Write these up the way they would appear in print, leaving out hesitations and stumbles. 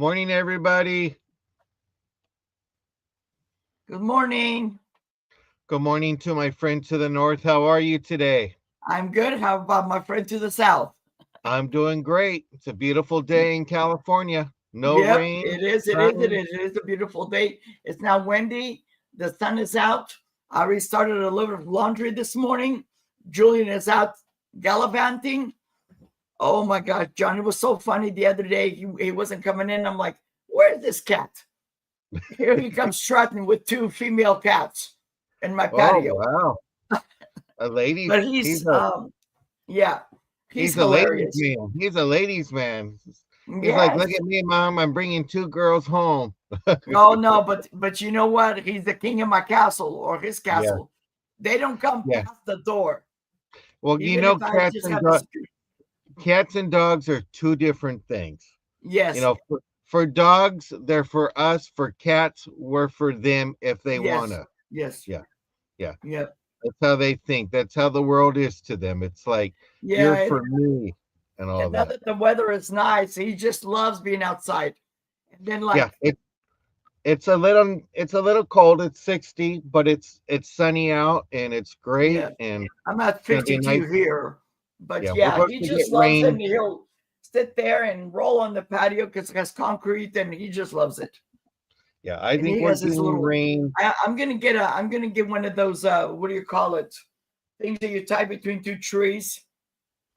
Morning, everybody. Good morning. Good morning to my friend to the north. How are you today? I'm good. How about my friend to the south? I'm doing great. It's a beautiful day in California. No Yep, rain, it is. It is. It sun. is. It is a beautiful day. It's now windy. The sun is out. I restarted a little bit of laundry this morning. Julian is out gallivanting. Oh my gosh, John, it was so funny the other day. He wasn't coming in. I'm like, where's this cat? Here he comes strutting with two female cats in my Oh patio. wow, a ladies. But yeah, he's He's a ladies hilarious. man. He's a ladies man. He's like, look Yes. at me, mom. I'm bringing two girls home. Oh no, but you know what? He's the king of my castle or his Yeah, castle. They don't come yeah. past the door, Well, even if I just have the street. cats and dogs are two different things. You Yes, know, for dogs, they're for us. For cats, we're for them if they yes, wanna. yes, Yeah, yeah. yeah, That's how they think. That's how the world is to them. It's like yeah. you're for me and all And now that. that the weather is nice, he just loves being outside. And then Yeah, like, it's a little cold. It's 60, but it's sunny out and it's great yeah, and I'm at it's gonna be nice. 52 here, but Yeah, we're yeah, supposed he to get just loves it. rain. And he'll sit there and roll on the patio because it has concrete, and he just loves it. Yeah, I And think he we're has his getting little. rain. I'm gonna get one of those. What do you call it? Things that you tie between two trees.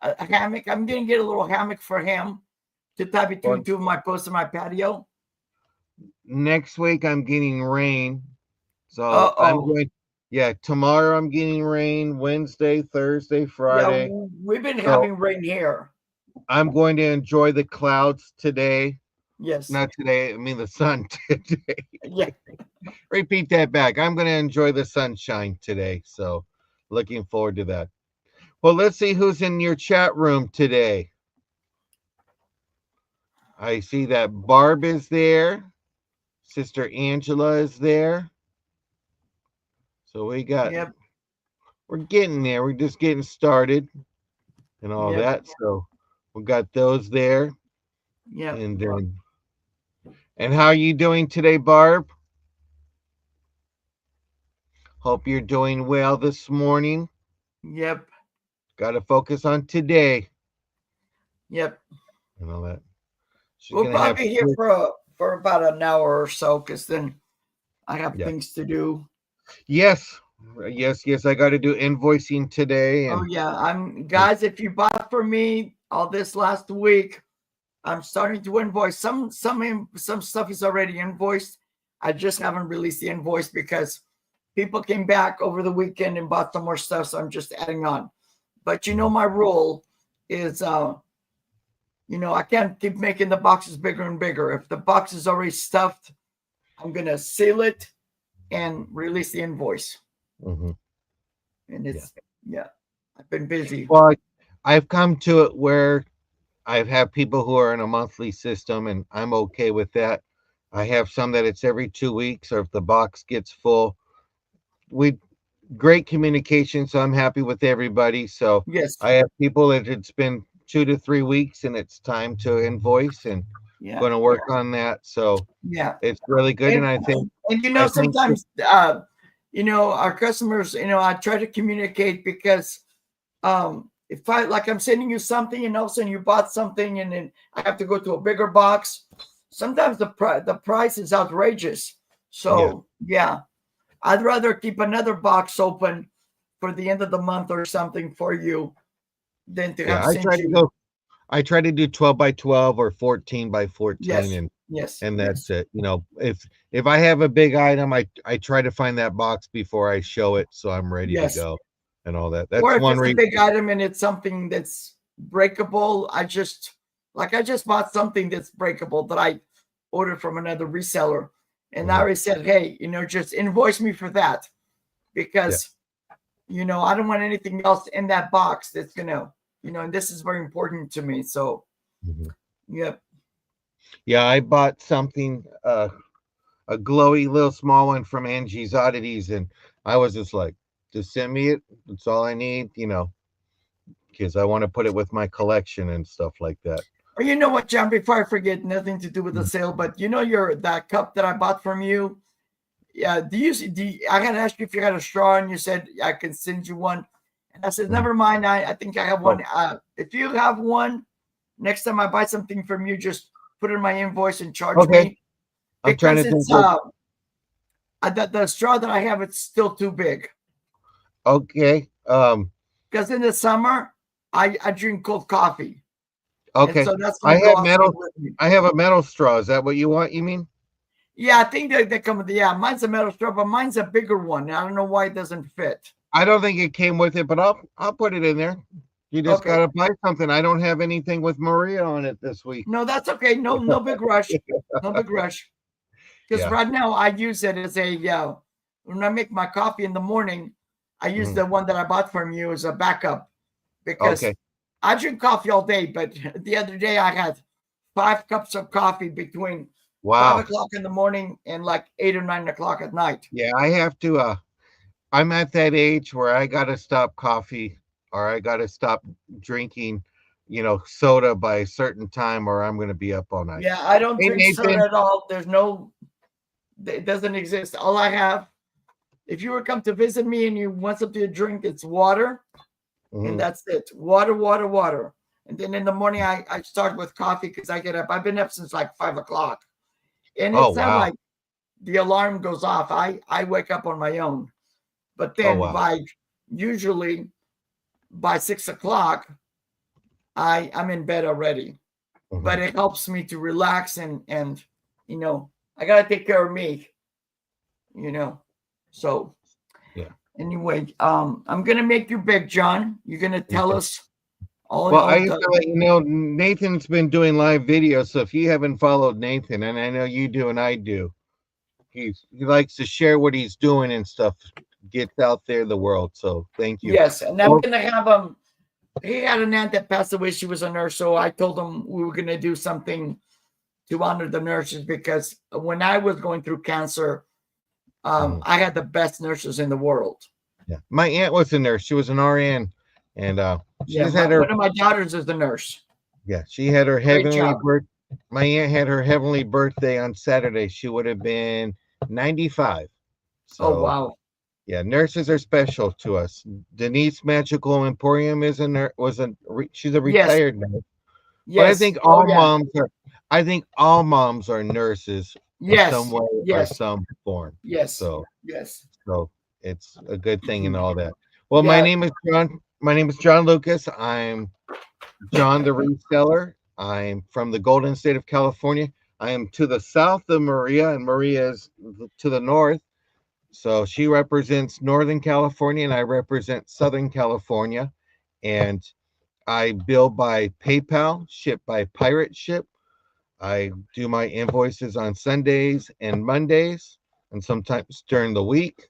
A hammock. I'm gonna get a little hammock for him to tie between Well, two of my posts in my patio. next week I'm getting rain. Uh So I'm oh. going, yeah, tomorrow I'm getting rain, Wednesday, Thursday, Yeah, Friday. we've been So having rain here. I'm going to enjoy the clouds today. Yes. Not today, I mean the sun today. Yeah. Repeat that back. I'm going to enjoy the sunshine today. So looking forward to that. Well, let's see who's in your chat room today. I see that Barb is there. Sister Angela is there. So Yep. we're getting there. We're just getting started and all Yep. that. So we got those there. Yep. And and how are you doing today, Barb? Hope you're doing well this morning. Yep. Got to focus on today Yep. and all that. She's We'll gonna have probably be here for about an hour or so, because then I have yeah. things to do. Yes. Yes. I got to do invoicing today Oh and yeah. I'm guys. If you bought for me all this last week, I'm starting to invoice. Some stuff is already invoiced. I just haven't released the invoice because people came back over the weekend and bought some more stuff. So I'm just adding on. But you know, my rule is, I can't keep making the boxes bigger and bigger. If the box is already stuffed, I'm gonna seal it and release the invoice. mhm, And yeah. yeah, I've been busy. Well, I've come to it where I have people who are in a monthly system, and I'm okay with that. I have some that it's every 2 weeks, or if the box gets full, we great communication. So I'm happy with everybody. So Yes. I have people that it's been 2 to 3 weeks, and it's time to invoice, and Yeah. going to work on that. So Yeah. it's really good, and and I think and I think sometimes our customers, I try to communicate because if I like I'm sending you something and all of a sudden you bought something and then I have to go to a bigger box, sometimes the price is outrageous. yeah, So yeah, I'd rather keep another box open for the end of the month or something for you than to yeah. have sent you. I try to do 12 by 12 or 14 by 14, Yes, yes, and that's yes. it. If I have a big item, I try to find that box before I show it, so I'm ready to Yes. go and all that. Or That's if one it's a reason. big item and it's something that's breakable, I just bought something that's breakable that I ordered from another reseller. And I Mhm. already said, hey, just invoice me for that Yeah. because, I don't want anything else in that box that's and this is very important to me. So, Mhm. yeah. Yeah, I bought something, a glowy little small one from Angie's Oddities, and I was just like, just send me it. That's all I need, because I want to put it with my collection and stuff like that. Or you know what, John? Before I forget, nothing to do with the Mm. sale, but you know your that cup that I bought from you. Yeah, I had to ask you if you had a straw, and you said I can send you one. And I said, Mhm. never mind. I think I have Oh, one. If you have one, next time I buy something from you, just put in my invoice and charge okay. me I'm trying because to think it's what. the straw that I have, it's still too big. Okay. Because in the summer, I drink cold coffee, and Okay. so that's I gonna go have outside metal. with me. I have a metal straw. Is that what you want? You mean? Yeah, I think they come with yeah. Mine's a metal straw, but mine's a bigger one. I don't know why it doesn't fit. I don't think it came with it, but I'll put it in there. You just Okay, gotta buy something. I don't have anything with Maria on it this week. no, that's okay. No big rush. No big rush. Because Yeah. right now I use it as a when I make my coffee in the morning, I use Mhm. the one that I bought from you as a backup because Okay. I drink coffee all day. But the other day I had 5 cups of coffee between five Wow. o'clock in the morning and like 8 or 9 o'clock at night. Yeah, I have to. I'm at that age where I gotta stop coffee or I gotta stop drinking, soda by a certain time, or I'm gonna be up all night. Yeah, I don't Hey drink soda Nathan. at all. There's no, it doesn't exist. All I have, if you were come to visit me and you want something to drink, it's water, and Mhm. that's it. Water, water, water. And then in the morning, I start with coffee because I get up. I've been up since like 5 o'clock, and Oh it's not wow. like the alarm goes off. I wake up on my own, but Oh then wow. usually by 6 o'clock, I'm in bed already. But Mhm. it helps me to relax and I gotta take care of me, you know. So Yeah. anyway, I'm gonna make you big, John. You're gonna tell Okay. us all in Well, I all used the to let you know Nathan's been doing live videos, so if you haven't followed Nathan, and I know you do and I do, he likes to share what he's doing and stuff, gets out there in the world. So thank you. yes, and I'm Well, gonna have he had an aunt that passed away. She was a nurse, so I told him we were gonna do something to honor the nurses because when I was going through cancer, mhm. I had the best nurses in the world. Yeah. My aunt was a nurse. She was an RN, and she Yeah, just had her. one of my daughters is the nurse. Yeah, she had her Great heavenly job. birth. My aunt had her heavenly birthday on Saturday. She would have been 95. Oh So wow. yeah, nurses are special to us. Denise Magical Emporium is a nurse. She's a Yes, retired nurse. But I yes. think Oh all yeah. moms are. I think all moms are nurses in some Yes, way or yes, some form. yes, So yes. so it's a good thing and all that. Well, my Yeah. name is John. My name is John Lucas. I'm John the reseller. I'm from the Golden State of California. I am to the south of Maria, and Maria is to the north. So she represents Northern California, and I represent Southern California. And I bill by PayPal, ship by pirate ship. I do my invoices on Sundays and Mondays, and sometimes during the week.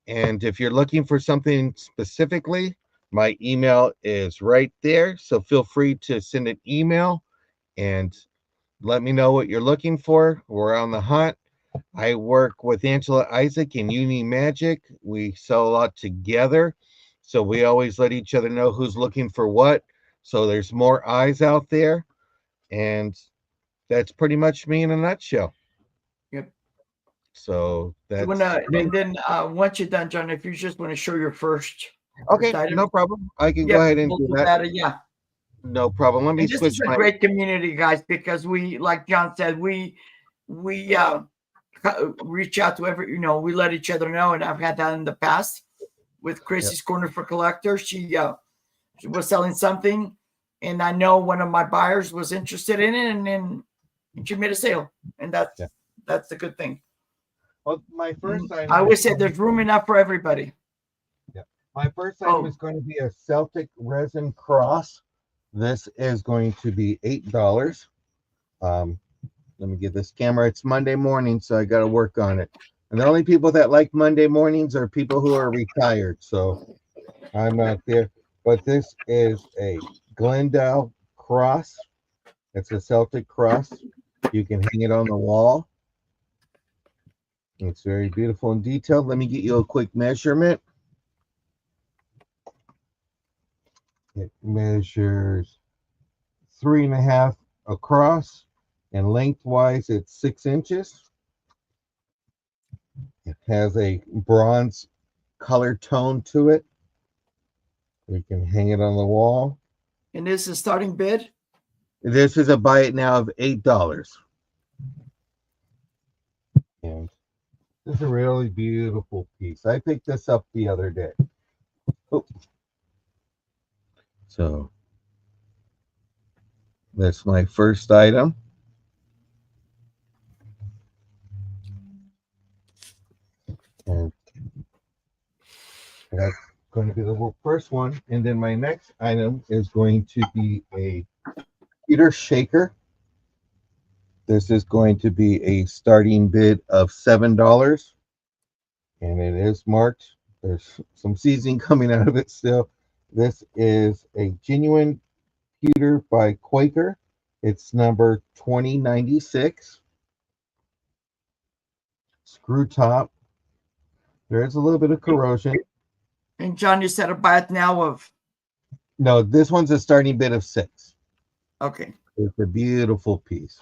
And if you're looking for something specifically, my email is right there. So feel free to send an email and let me know what you're looking for. We're on the hunt. I work with Angela Isaac and Uni Magic. We sell a lot together. So we always let each other know who's looking for what. So there's more eyes out there. And that's pretty much me in a nutshell. Yep. So You that's wanna and then once you're done, John, if you just want to show your first okay. item, No problem. I can go yep, ahead and we'll do do that. that. Yeah. No problem. Let me And this is switch a my. great community, guys, because we, like John said, we reach out to we let each other know, and I've had that in the past with Yeah. Chrissy's Corner for Collectors. She was selling something, and I know one of my buyers was interested in it, and then she made a sale, and Yeah. that's the good thing. Well, my And first I item is always say there's room enough for everybody. yeah. My first item Oh, is going to be a Celtic resin cross. This is going to be $8. Um, Let me get this camera. It's Monday morning, so I got to work on it. And the only people that like Monday mornings are people who are retired. So I'm not there. But this is a Glendale cross. It's a Celtic cross. You can hang it on the wall. It's very beautiful and detailed. Let me get you a quick measurement. It measures 3.5 across, and lengthwise it's 6 inches. It has a bronze color tone to it. We can hang it on the wall. And this is starting bid? This is a buy it now of $8. And this is a really beautiful piece. I picked this up the other day. Oh. So that's my first item. And that's going to be the first one. And then my next item is going to be a pewter shaker. This is going to be a starting bid of $7. And it is marked. There's some seasoning coming out of it still. This is a genuine pewter by Quaker. It's number 2096. Screw top. There is a little bit of corrosion. And John, you said a buy it now of? No, this one's a starting bid of 6. Okay. It's a beautiful piece.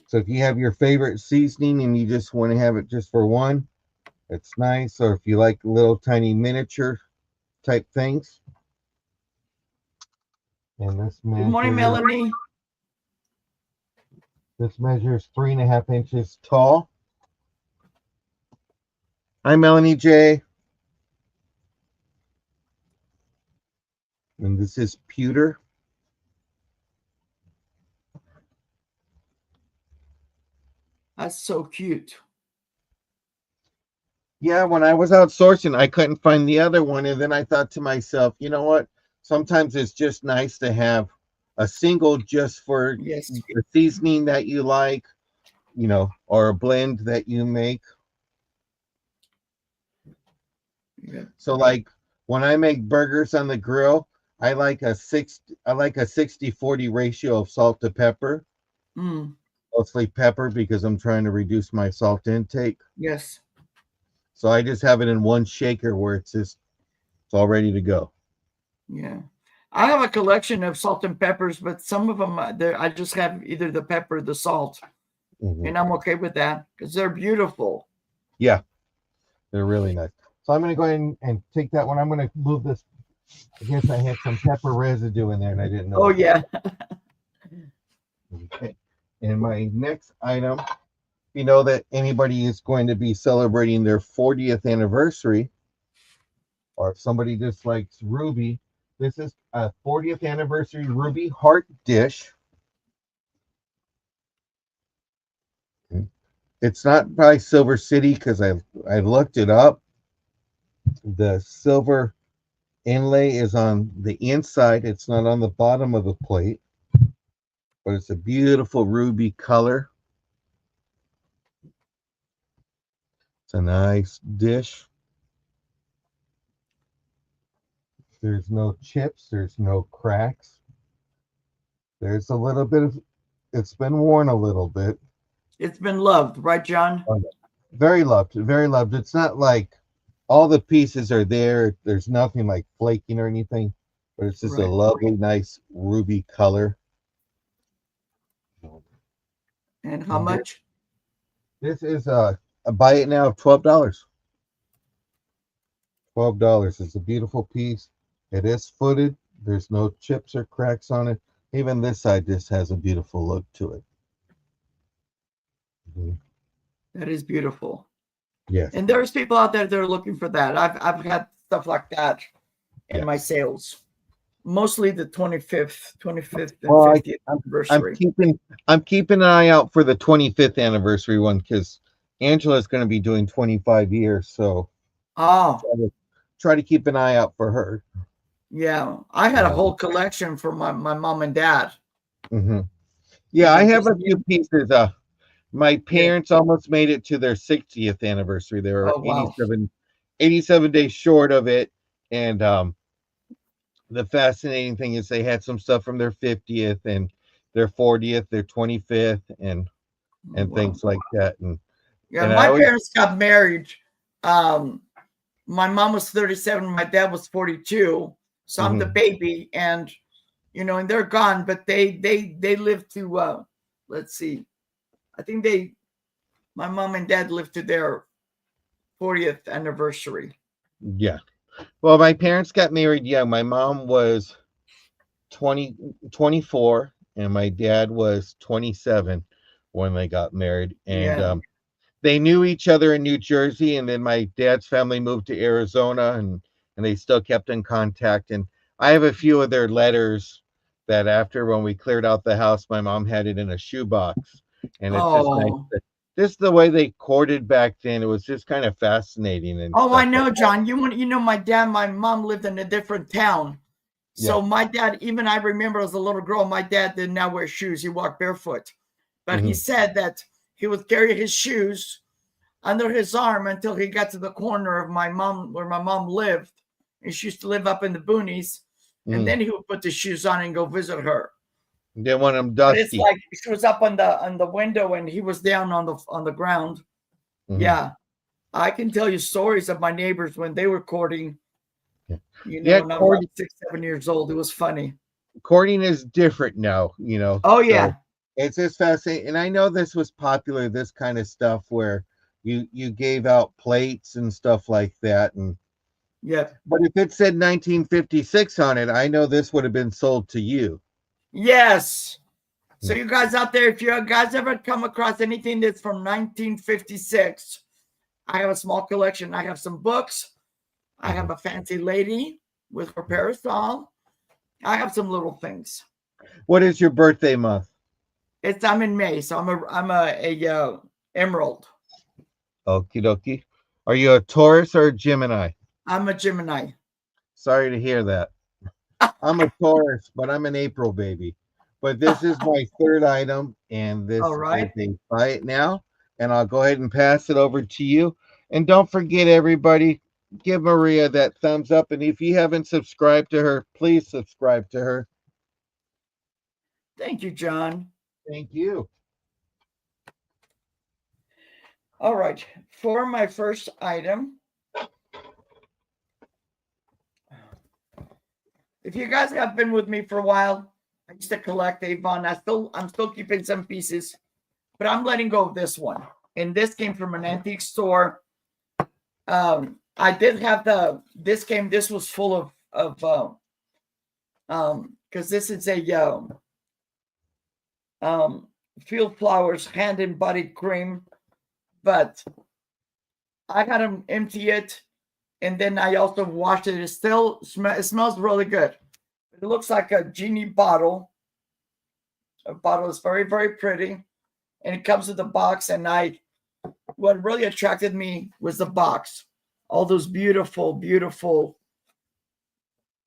So if you have your favorite seasoning and you just want to have it just for one, it's nice. Or if you like little tiny miniature type things. And this Good morning, Melanie. This measures 3.5 inches tall. Hi, Melanie J. And this is pewter. That's so cute. Yeah, when I was outsourcing, I couldn't find the other one. And then I thought to myself, you know what? Sometimes it's just nice to have a single just for Yes. the seasoning that you like, or a blend that you make. Yeah. So like when I make burgers on the grill, I like a 60-40 ratio of salt to pepper. Mostly pepper because I'm trying to reduce my salt intake. Yes. So I just have it in one shaker where it's all ready to go. Yeah. I have a collection of salt and peppers, but some of them I just have either the pepper or the salt. Mm-hmm. And I'm okay with that because they're beautiful. Yeah, they're really nice. So I'm going to go ahead and take that one. I'm going to move this. I guess I had some pepper residue in there and I didn't know. Oh, yeah. Okay. And my next item, you know that anybody is going to be celebrating their 40th anniversary, or if somebody just likes Ruby, this is a 40th anniversary Ruby heart dish. It's not by Silver City because I looked it up. The silver inlay is on the inside. It's not on the bottom of the plate, but it's a beautiful ruby color. It's a nice dish. There's no chips. There's no cracks. There's a little bit of, it's been worn a little bit. It's been loved, right, John? Very loved, very loved. It's not like all the pieces are there. There's nothing like flaking or anything, but it's just a lovely, nice ruby color. And how much? This is a buy it now of $12. $12. It's a beautiful piece. It is footed. There's no chips or cracks on it. Even this side just has a beautiful look to it. That is beautiful. Yes. And there's people out there that are looking for that. I've had stuff like that in my sales. Mostly the 25th and 50th anniversary. I'm keeping an eye out for the 25th anniversary one because Angela's going to be doing 25 years. So try to keep an eye out for her. Yeah, I had a whole collection for my mom and dad. Mm-hmm. Yeah, I have a few pieces. My parents almost made it to their 60th anniversary. They were 87 days short of it. And the fascinating thing is they had some stuff from their 50th and their 40th, their 25th, and things like that. And my parents got married. My mom was 37, my dad was 42. So I'm the baby, and and they're gone, but they lived to let's see, I think my mom and dad lived to their 40th anniversary. Yeah. Well, my parents got married young. My mom was 20, 24, and my dad was 27 when they got married. And Yeah. they knew each other in New Jersey, and then my dad's family moved to Arizona, and they still kept in contact. And I have a few of their letters that after when we cleared out the house, my mom had it in a shoebox, and it's just nice. Oh. Just the way they courted back then, it was just kind of fascinating and Oh, I stuff like know, that. John. My dad, my mom lived in a different town. Yeah. So my dad, even I remember as a little girl, my dad did not wear shoes. He walked barefoot. But he Hmm. said that he would carry his shoes under his arm until he got to the corner of my mom, where my mom lived. And she used to live up in the boonies. And Hmm. then he would put the shoes on and go visit her. Didn't want them But it's dusty. like she was up on the window and he was down on the ground. Hmm. Yeah. I can tell you stories of my neighbors when they were courting, Yeah, yeah. when I was like 6, 7 years old. It was funny. Courting is different now, Oh so yeah. it's just fascinating. And I know this was popular, this kind of stuff where you gave out plates and stuff like that. And Yep. but if it said 1956 on it, I know this would have been sold to you. Yes. So Yeah. you guys out there, if you guys ever come across anything that's from 1956, I have a small collection. I have some books. I have Mhm. a fancy lady with her parasol. I have some little things. What is your birthday month? I'm in May, so I'm a emerald. Okie dokie. Are you a Taurus or a Gemini? I'm a Gemini. Sorry to hear that. I'm a Taurus, but I'm an April baby. But this is my third item, and All this is right. a buy it now. And I'll go ahead and pass it over to you. And don't forget, everybody, give Maria that thumbs up. And if you haven't subscribed to her, please subscribe to her. Thank you, John. Thank you. All right. For my first item, if you guys have been with me for a while, I used to collect Avon. I'm still keeping some pieces, but I'm letting go of this one. And this came from an antique store. I did have this was full of because this is a field flowers hand and body cream, but I had them empty it, and then I also washed it. It smells really good. It looks like a genie bottle. A bottle is very, very pretty, and it comes with a box. And what really attracted me was the box, all those beautiful, beautiful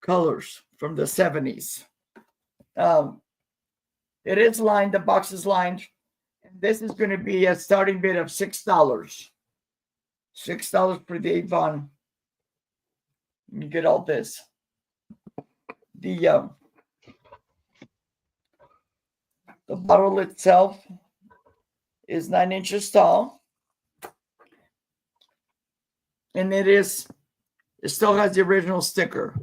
colors from the 70s. Um, it is lined. The box is lined, and this is going to be a starting bid of $6. $6 per the Avon. You get all this. The bottle itself is 9 inches tall, and it still has the original sticker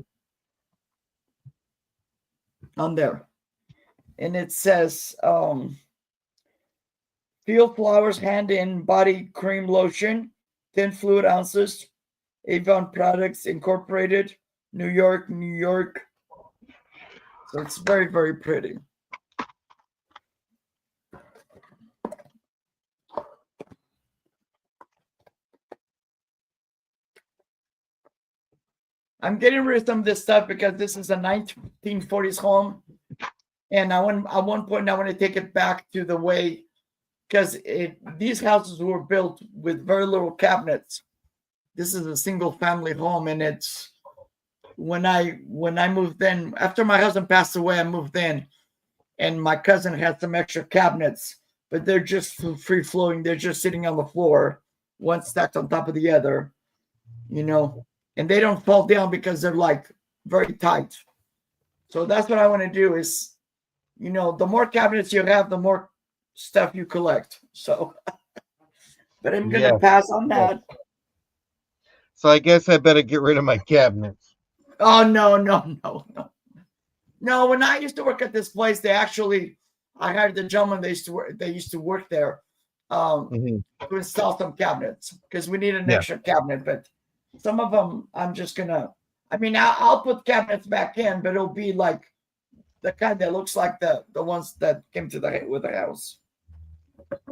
on there, and it says field flowers hand and body cream lotion, 10 fluid ounces, Avon Products Incorporated, New York, New York. So it's very, very pretty. I'm getting rid of some of this stuff because this is a 1940s home, and at one point I want to take it back to the way, because these houses were built with very little cabinets. This is a single family home, and it's when I moved in after my husband passed away, I moved in, and my cousin had some extra cabinets, but they're just free flowing. They're just sitting on the floor, one stacked on top of the other, you know, and they don't fall down because they're like very tight. So that's what I want to do is, the more cabinets you have, the more stuff you collect. So, but I'm going to Yeah. pass on that. So I guess I better get rid of my cabinets. Oh, no, no, no, no. No, when I used to work at this place, I hired the gentleman they used to work there Hmm. to install some cabinets because we need an Yeah. extra cabinet. But some of them, I'm just gonna. I mean, I'll put cabinets back in, but it'll be like the kind that looks like the ones that came to with the house.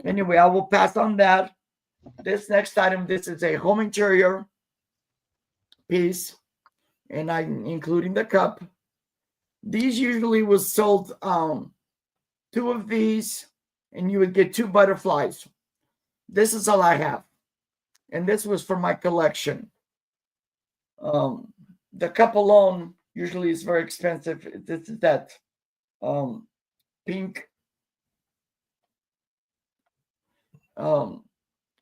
Anyway, I will pass on that. This next item, this is a home interior piece, and I'm including the cup. These usually was sold two of these, and you would get two butterflies. This is all I have, and this was for my collection. Um, the cup alone usually is very expensive. This is that um, pink.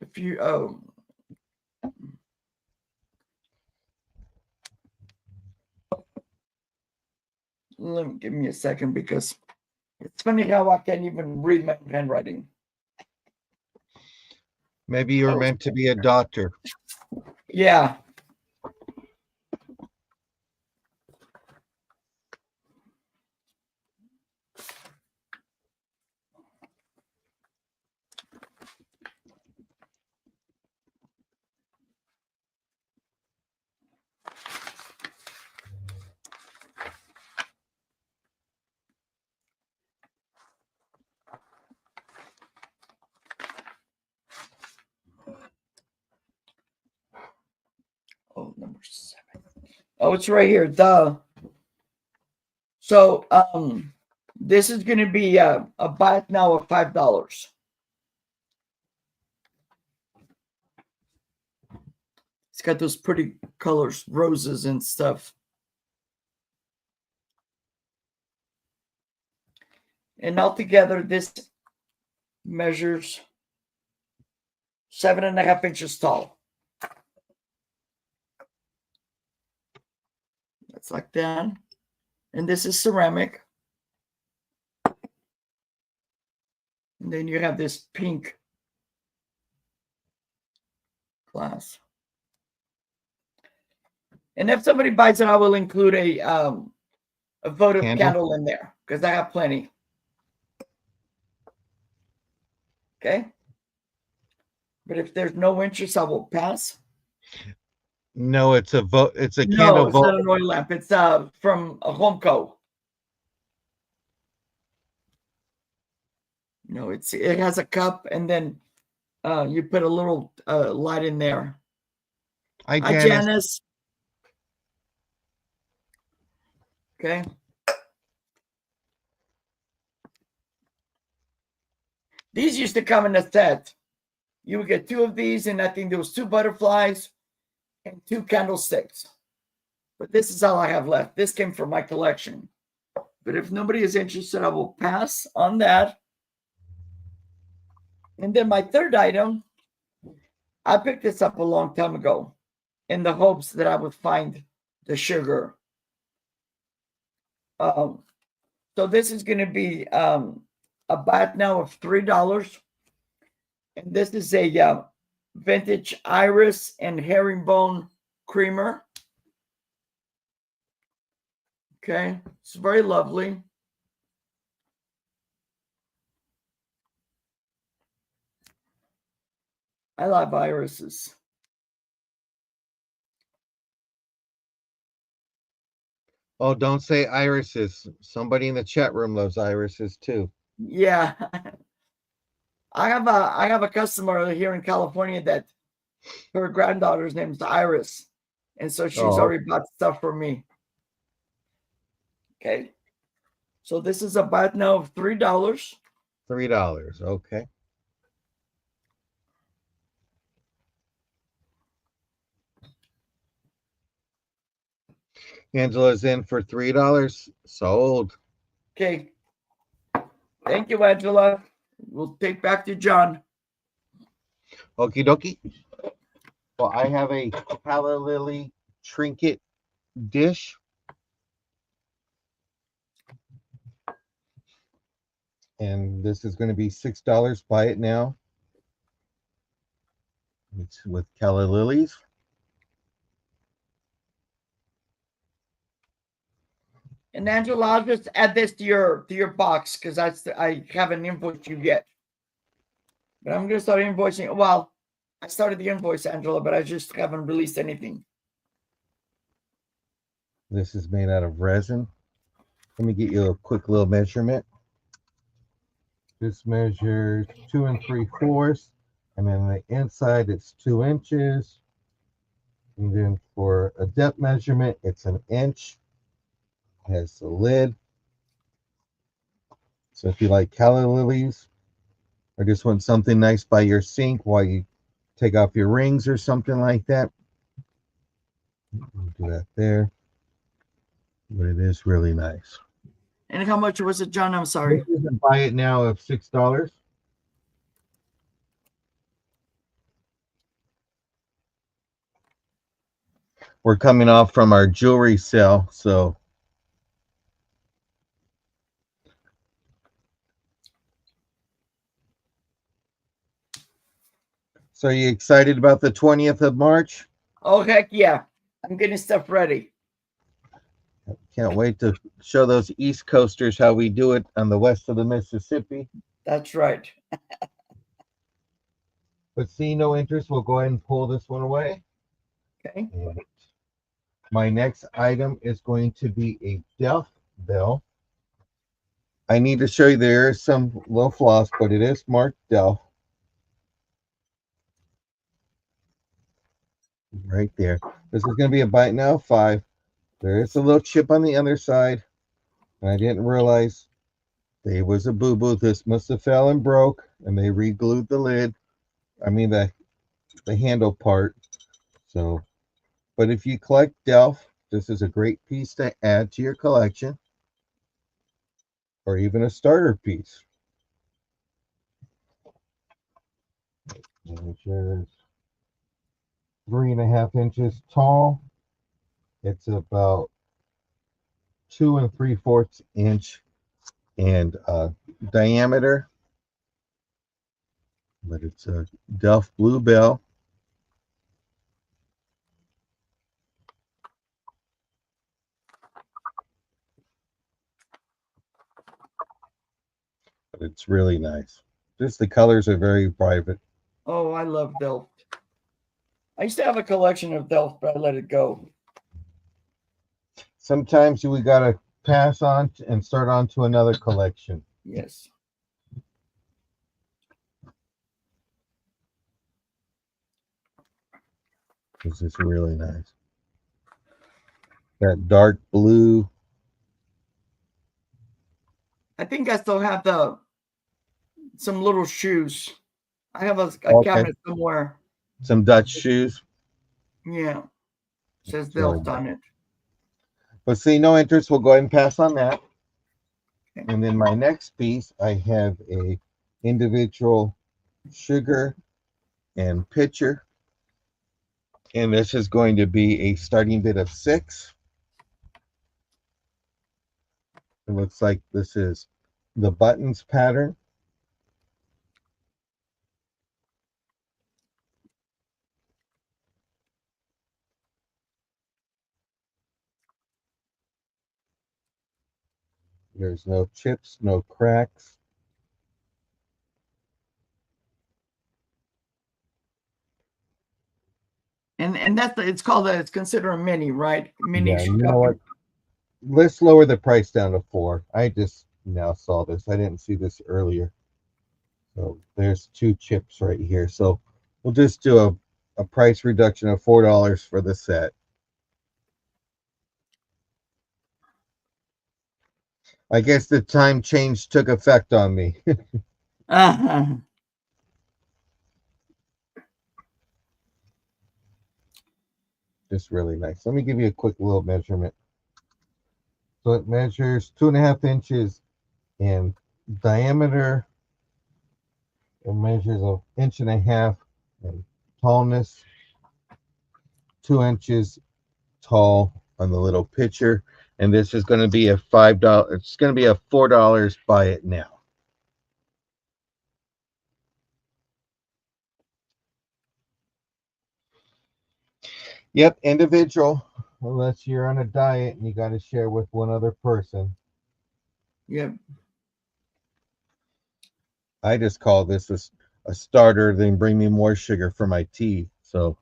If you give me a second because it's funny how I can't even read my handwriting. Maybe you were Oh, meant to be a doctor. yeah. Oh, number 7. Oh, it's right here. Duh. So this is going to be a buy it now of $5. It's got those pretty colors, roses and stuff. And altogether, this measures 7.5 inches tall. That's like that. And this is ceramic. And then you have this pink glass. And if somebody buys it, I will include a votive Candle. candle in there because I have plenty. Okay. But if there's no interest, I will pass. No, it's a No, candle it's not vault. an oil lamp. It's from a Homeco. No, it has a cup and then you put a little light in there. Hi, Hi, Janice. Janice. Okay. These used to come in a set. You would get two of these, and I think there was two butterflies and two candlesticks. But this is all I have left. This came from my collection. But if nobody is interested, I will pass on that. And then my third item, I picked this up a long time ago in the hopes that I would find the sugar. So this is going to be a bat now of $3. And this is a vintage iris and herringbone creamer. Okay, it's very lovely. I love irises. Oh, don't say irises. Somebody in the chat room loves irises too. Yeah, I have a customer here in California that her granddaughter's name is Iris, and so she's Oh, already bought stuff for me. Okay, so this is a bat now of $3. $3. Okay. Angela's in for $3. Sold. Okay, thank you, Angela. We'll take back to John. Okie dokie. Well, I have a calla lily trinket dish. And this is going to be $6. Buy it now. It's with calla lilies. And Angela, I'll just add this to your box because I haven't invoiced you yet. But I'm gonna start invoicing. Well, I started the invoice, Angela, but I just haven't released anything. This is made out of resin. Let me get you a quick little measurement. This measures 2 3/4, and then the inside it's 2 inches. And then for a depth measurement, it's an inch. It has the lid. So if you like calla lilies or just want something nice by your sink while you take off your rings or something like that, do that there. But it is really nice. And how much was it, John? I'm sorry. You can buy it now of $6. We're coming off from our jewelry sale, so are you excited about the 20th of March? Oh heck yeah! I'm getting stuff ready. Can't wait to show those East Coasters how we do it on the west of the Mississippi. That's right. But see no interest, we'll go ahead and pull this one away. Okay. And my next item is going to be a Delft bell. I need to show you there is some little flaws, but it is marked Delft. Right there. This is going to be a bite now 5. There is a little chip on the other side, and I didn't realize there was a boo-boo. This must have fell and broke, and they re-glued the lid. I mean the handle part. So, but if you collect Delft, this is a great piece to add to your collection, or even a starter piece. Which is 3.5 inches tall. It's about 2 3/4 inch and diameter, but it's a Delft Blue Bell. But it's really nice. Just the colors are very private. Oh, I love Delft. I used to have a collection of Delft, but I let it go. Sometimes we gotta pass on and start on to another collection. Yes. This is really nice. That dark blue. I think I still have some little shoes. I have a Okay. cabinet somewhere. Some Dutch shoes. Yeah. Says It's really Delft nice. on it. But see, no interest. We'll go ahead and pass on that. Okay. And then my next piece, I have a individual sugar and pitcher. And this is going to be a starting bid of 6. It looks like this is the buttons pattern. There's no chips, no cracks. And it's called it's considered a mini, right? Mini Yeah, you know cup. what? Let's lower the price down to 4. I just now saw this. I didn't see this earlier. So there's 2 chips right here. So we'll just do a price reduction of $4 for the set. I guess the time change took effect on me. Uh-huh. Just really nice. Let me give you a quick little measurement. So it measures 2.5 inches in diameter. It measures an inch and a half in tallness, 2 inches tall on the little pitcher. And this is going to be a $5. It's going to be a $4. Buy it now. Yep, individual. unless you're on a diet and you got to share with one other person. Yep. I just call this a starter, then bring me more sugar for my tea. So,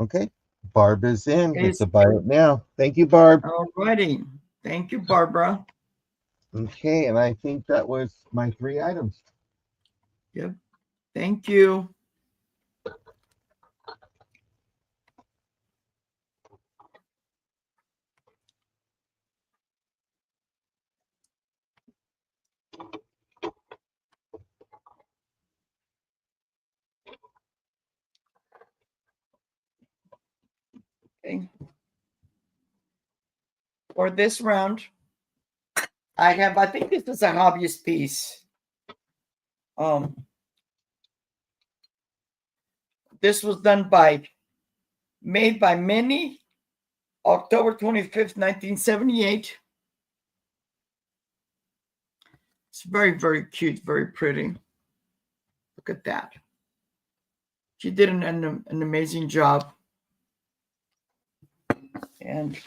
okay. Barb is in. It's It's a buy it now. Thank you, Barb. all righty. Thank you, Barbara. Okay. And I think that was my 3 items. Yep. Thank you. Okay. For this round, I think this is a hobbyist piece. This was made by Minnie, October 25th, 1978. It's very, very cute, very pretty. Look at that. She did an amazing job. And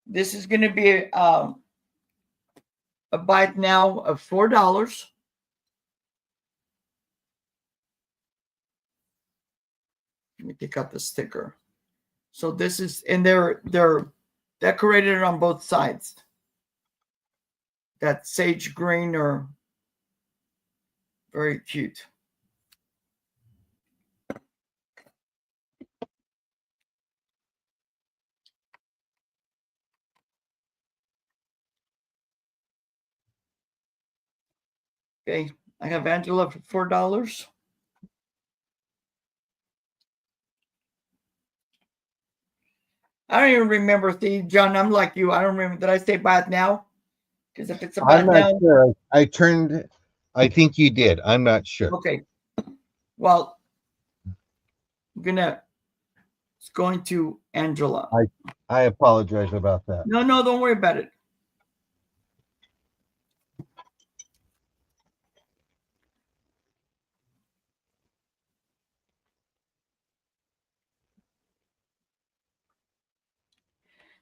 this is going to be a bite now of $4. Let me take out the sticker. So this is, and they're decorated on both sides. That sage green or very cute. Okay, I have Angela for $4. I don't even remember. See, John, I'm like you. I don't remember. Did I say buy it now? Because if it's a buy I'm it not now, sure. I think you did. I'm not sure. okay. Well, it's going to Angela. I apologize about that. No, don't worry about it.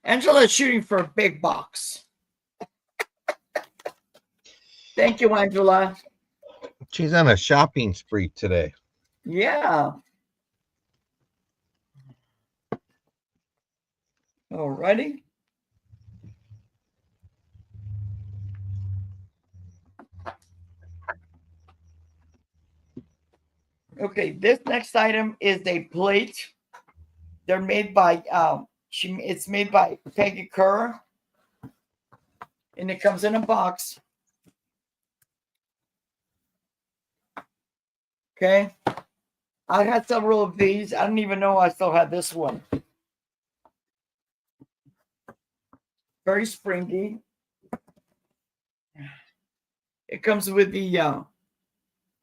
Angela is shooting for a big box. Thank you, Angela. She's on a shopping spree today. Yeah. All righty. Okay, this next item is a plate. They're made by it's made by Peggy Kerr, and it comes in a box. Okay. I had several of these. I don't even know I still had this one. Very springy. It comes with the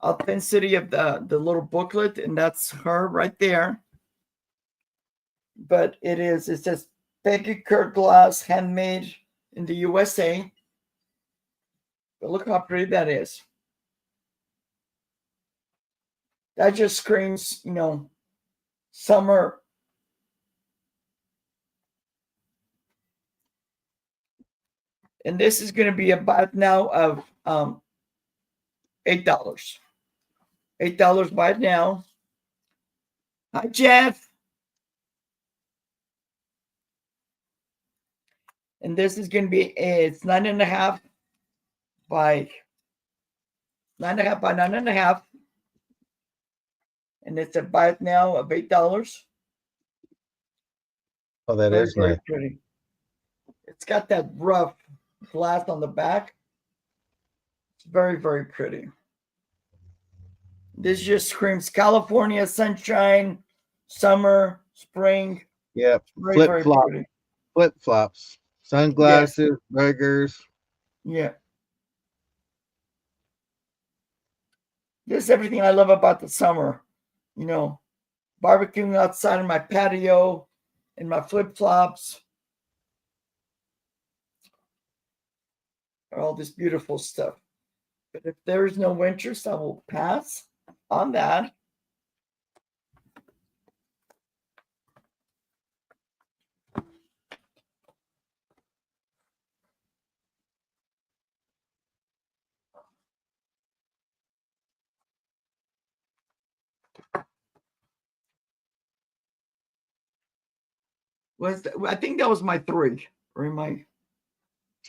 authenticity of the little booklet, and that's her right there. But it says Peggy Kerr glass, handmade in the USA. But look how pretty that is. That just screams, summer. And this is going to be about now of $8. $8 by now. Hi, Jeff. And this is going to be, it's 9.5 by 9.5 by 9.5. And it's a buy it now of $8. Oh, that Very, is very nice. pretty. It's got that rough glass on the back. It's very, very pretty. This just screams California sunshine, summer, spring. Yep. Very, very pretty. Flip flops, sunglasses, burgers. Yeah. This is everything I love about the summer. Barbecuing outside on my patio in my flip flops. All this beautiful stuff. But if there is no interest, I will pass on that. I think that was my three. Or my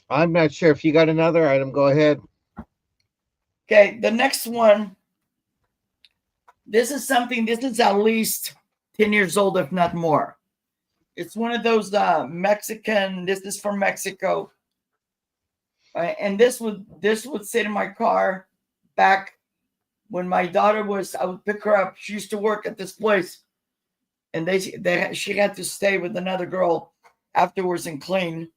I'm not sure if you got another item. Go ahead. okay. The next one. This is something. This is at least 10 years old, if not more. It's one of those Mexican. This is from Mexico, and this would sit in my car back when my daughter was. I would pick her up. She used to work at this place, and she had to stay with another girl afterwards and clean.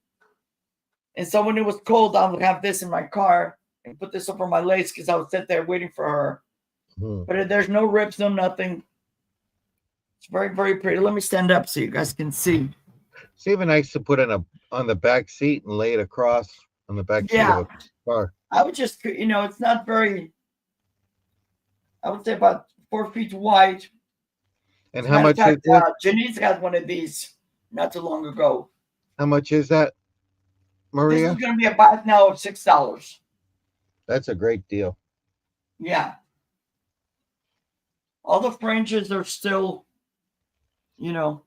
And so when it was cold, I would have this in my car and put this over my legs because I would sit there waiting for her. But there's no rips, no nothing. It's very, very pretty. Let me stand up so you guys can see. It's even nice to put on the back seat and lay it across on the back seat of Yeah, a car. I would just, it's not very, I would say about 4 feet wide. And As a how matter of much is fact, it? Janice got one of these not too long ago. How much is that, This is Maria? going to be a bath now of $6. That's a great deal. Yeah. All the fringes are still, I'm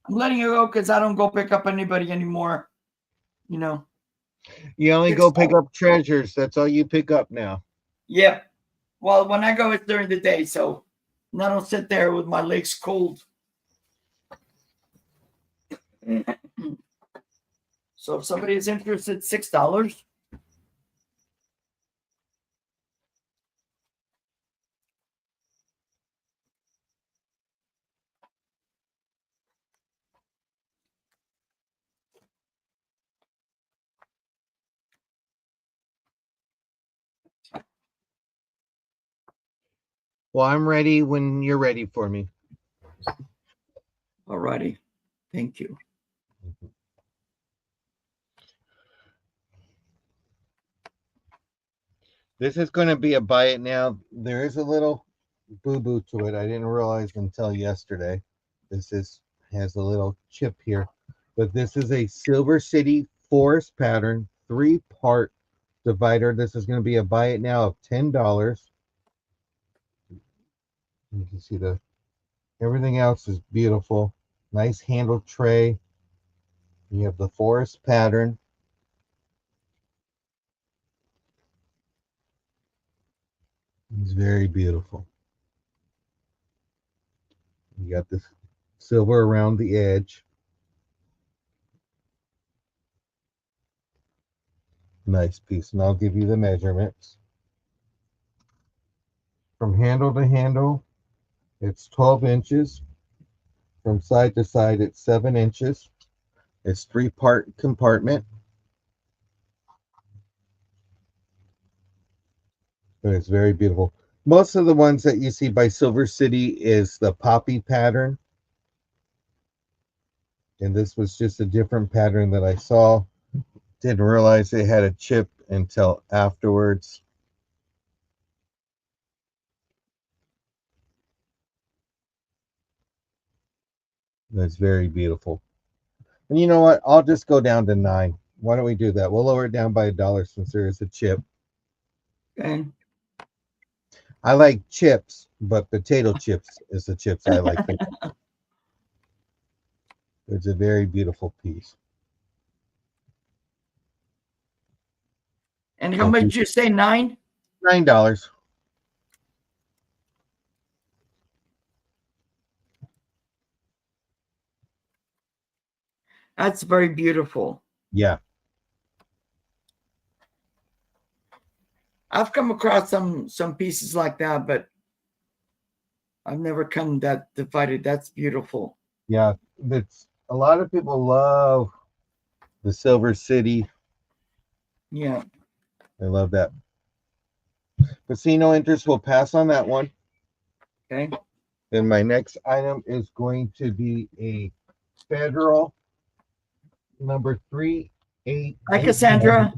letting it go because I don't go pick up anybody anymore. You know, You only six go pick dollars. up treasures. That's all you pick up now. Yep. Well, when I go, it's during the day, so I don't sit there with my legs cold. So if somebody is interested, $6. Well, I'm ready when you're ready for me. Alrighty. Thank you. This is going to be a buy it now. There is a little boo boo to it. I didn't realize until yesterday. Has a little chip here, but this is a Silver City forest pattern 3-part divider. This is going to be a buy it now of $10. You can see everything else is beautiful. Nice handle tray. You have the forest pattern. It's very beautiful. You got this silver around the edge. Nice piece. And I'll give you the measurements. From handle to handle, it's 12 inches. From side to side, it's 7 inches. It's 3-part compartment. And it's very beautiful. Most of the ones that you see by Silver City is the poppy pattern. And this was just a different pattern that I saw. Didn't realize they had a chip until afterwards. That's very beautiful. And you know what? I'll just go down to 9. Why don't we do that? We'll lower it down by $1 since there is a chip. Okay. I like chips, but potato chips is the chips I like. It's a very beautiful piece. And how much did you say? 9? $9. That's very beautiful. Yeah. I've come across some pieces like that, but I've never come that divided. That's beautiful. Yeah. It's a lot of people love the Silver City. Yeah. I love that. Casino interest will pass on that one. Okay. Then my next item is going to be a federal number 3 8. Hi, Cassandra.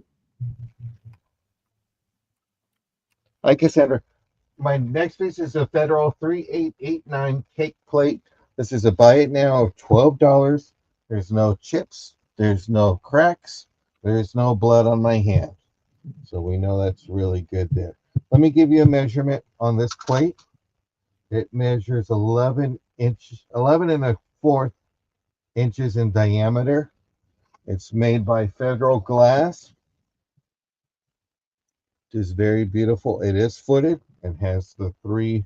Hi, Cassandra. My next piece is a Federal 3889 cake plate. This is a buy it now of $12. There's no chips, there's no cracks, there's no blood on my hand. So we know that's really good there. Let me give you a measurement on this plate. It measures 11 and a fourth inches in diameter. It's made by Federal Glass. It is very beautiful. It is footed and has the 3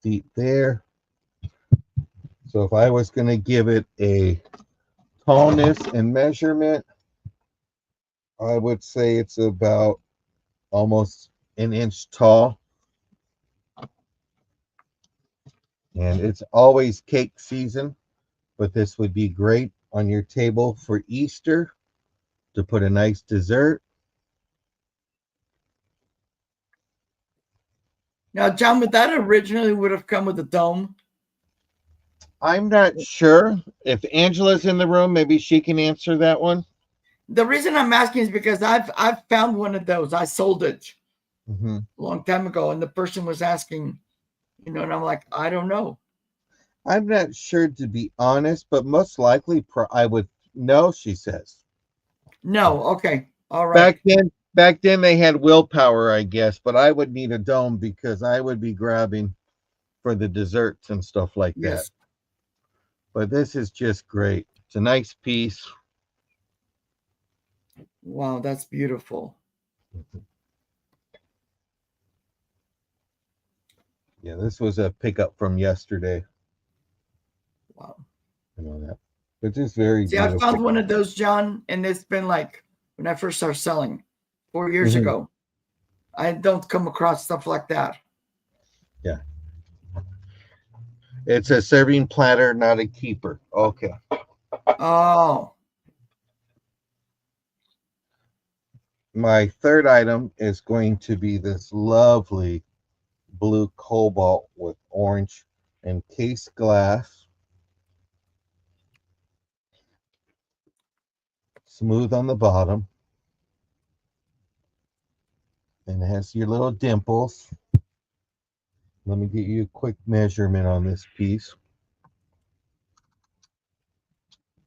feet there. So if I was going to give it a tallness and measurement, I would say it's about almost an inch tall. And it's always cake season, but this would be great on your table for Easter to put a nice dessert. Now, John, would that originally would have come with a dome? I'm not sure if Angela's in the room, maybe she can answer that one. The reason I'm asking is because I've found one of those. I sold it Mm-hmm. a long time ago, and the person was asking, and I'm like, I don't know. I'm not sure, to be honest, but most likely I would know, she says. No, okay, all right, Back then they had willpower, I guess, but I would need a dome because I would be grabbing for the desserts and stuff like that. yes, But this is just great. It's a nice piece. wow, that's beautiful. Yeah, this was a pickup from yesterday. Wow. You know that. But just very See, I beautiful. found one of those, John, and it's been like when I first started selling 4 years Mhm. ago. I don't come across stuff like that. Yeah. It's a serving platter, not a keeper. Okay. Oh, My third item is going to be this lovely blue cobalt with orange and case glass, smooth on the bottom, and it has your little dimples. Let me get you a quick measurement on this piece.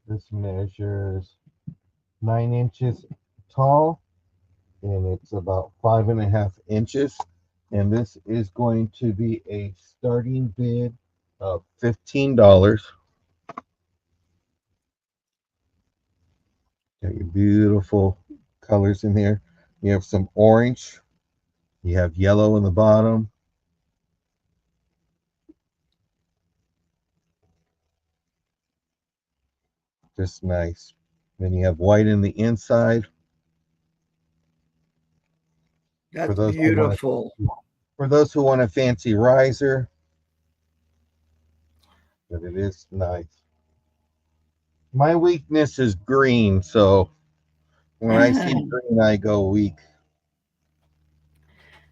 This measures 9 inches tall, and it's about 5.5 inches. And this is going to be a starting bid of $15. Got your beautiful colors in here. You have some orange, you have yellow in the bottom. Just nice. Then you have white in the inside for that's those who want beautiful. a fancy riser. But it is nice. My weakness is green, so when I see Oh, green, I go weak.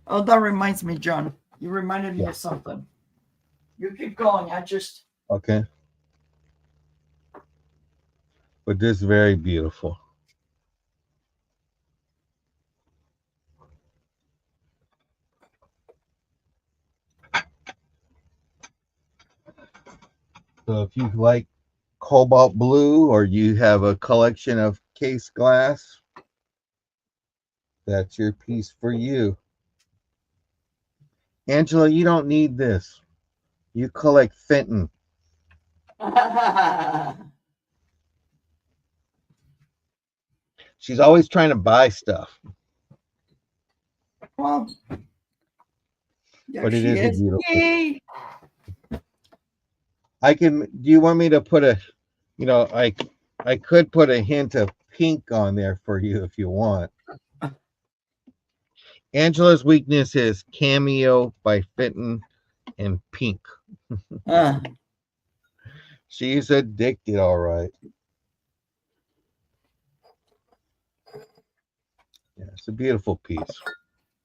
that reminds me, John. You reminded me Yeah. of something. You keep going. I just Okay. But this is very beautiful. So if you like cobalt blue or you have a collection of case glass, that's your piece for you. Angela, you don't need this. You collect Fenton. She's always trying to buy stuff, well, there but it she is a is. beautiful. Yay! Do you want me to put I could put a hint of pink on there for you if you want. Angela's weakness is Cameo by Fenton and pink. Uh, She's addicted, all right. Yeah, it's a beautiful piece.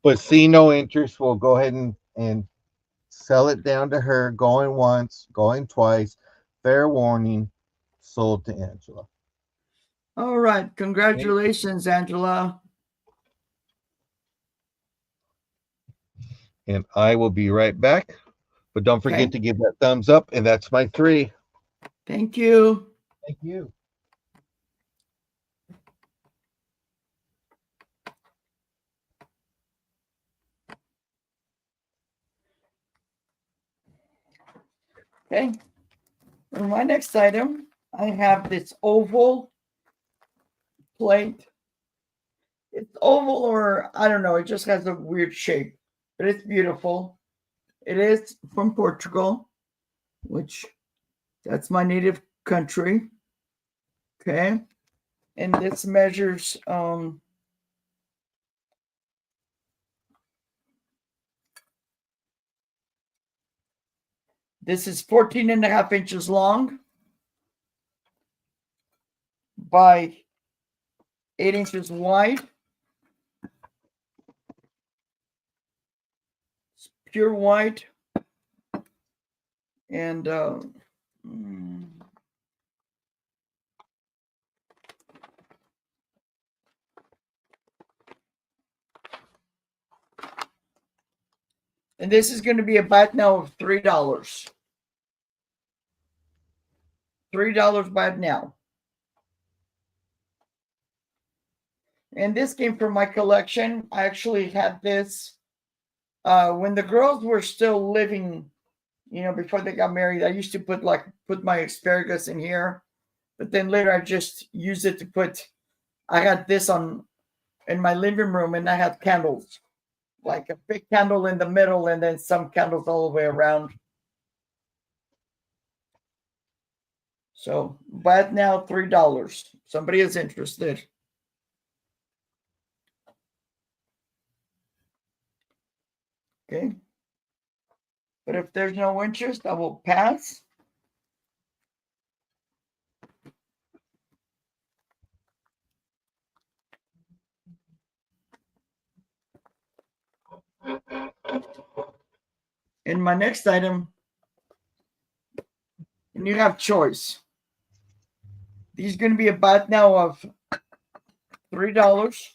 But see no interest. We'll go ahead and sell it down to her, going once, going twice. Fair warning, sold to Angela. all right. Thank you. Congratulations, Angela. and I will be right back. But don't Okay. forget to give that thumbs up, and that's my 3. Thank you. Thank you. Okay. For my next item, I have this oval plate. It's oval, or I don't know, it just has a weird shape, but it's beautiful. It is from Portugal, which that's my native country. Okay. And this measures this is 14 and a half inches long by 8 inches wide. It's pure white. And and this is going to be a bat now of $3. $3 bat now. And this came from my collection. I actually had this when the girls were still living, before they got married. I used to put my asparagus in here, but then later I just used it to put. I had this on in my living room, and I had candles, like a big candle in the middle, and then some candles all the way around. So, but now $3. Somebody is interested. Okay. But if there's no interest, I will pass. In my next item, and you have choice. These are going to be a bat now of $3.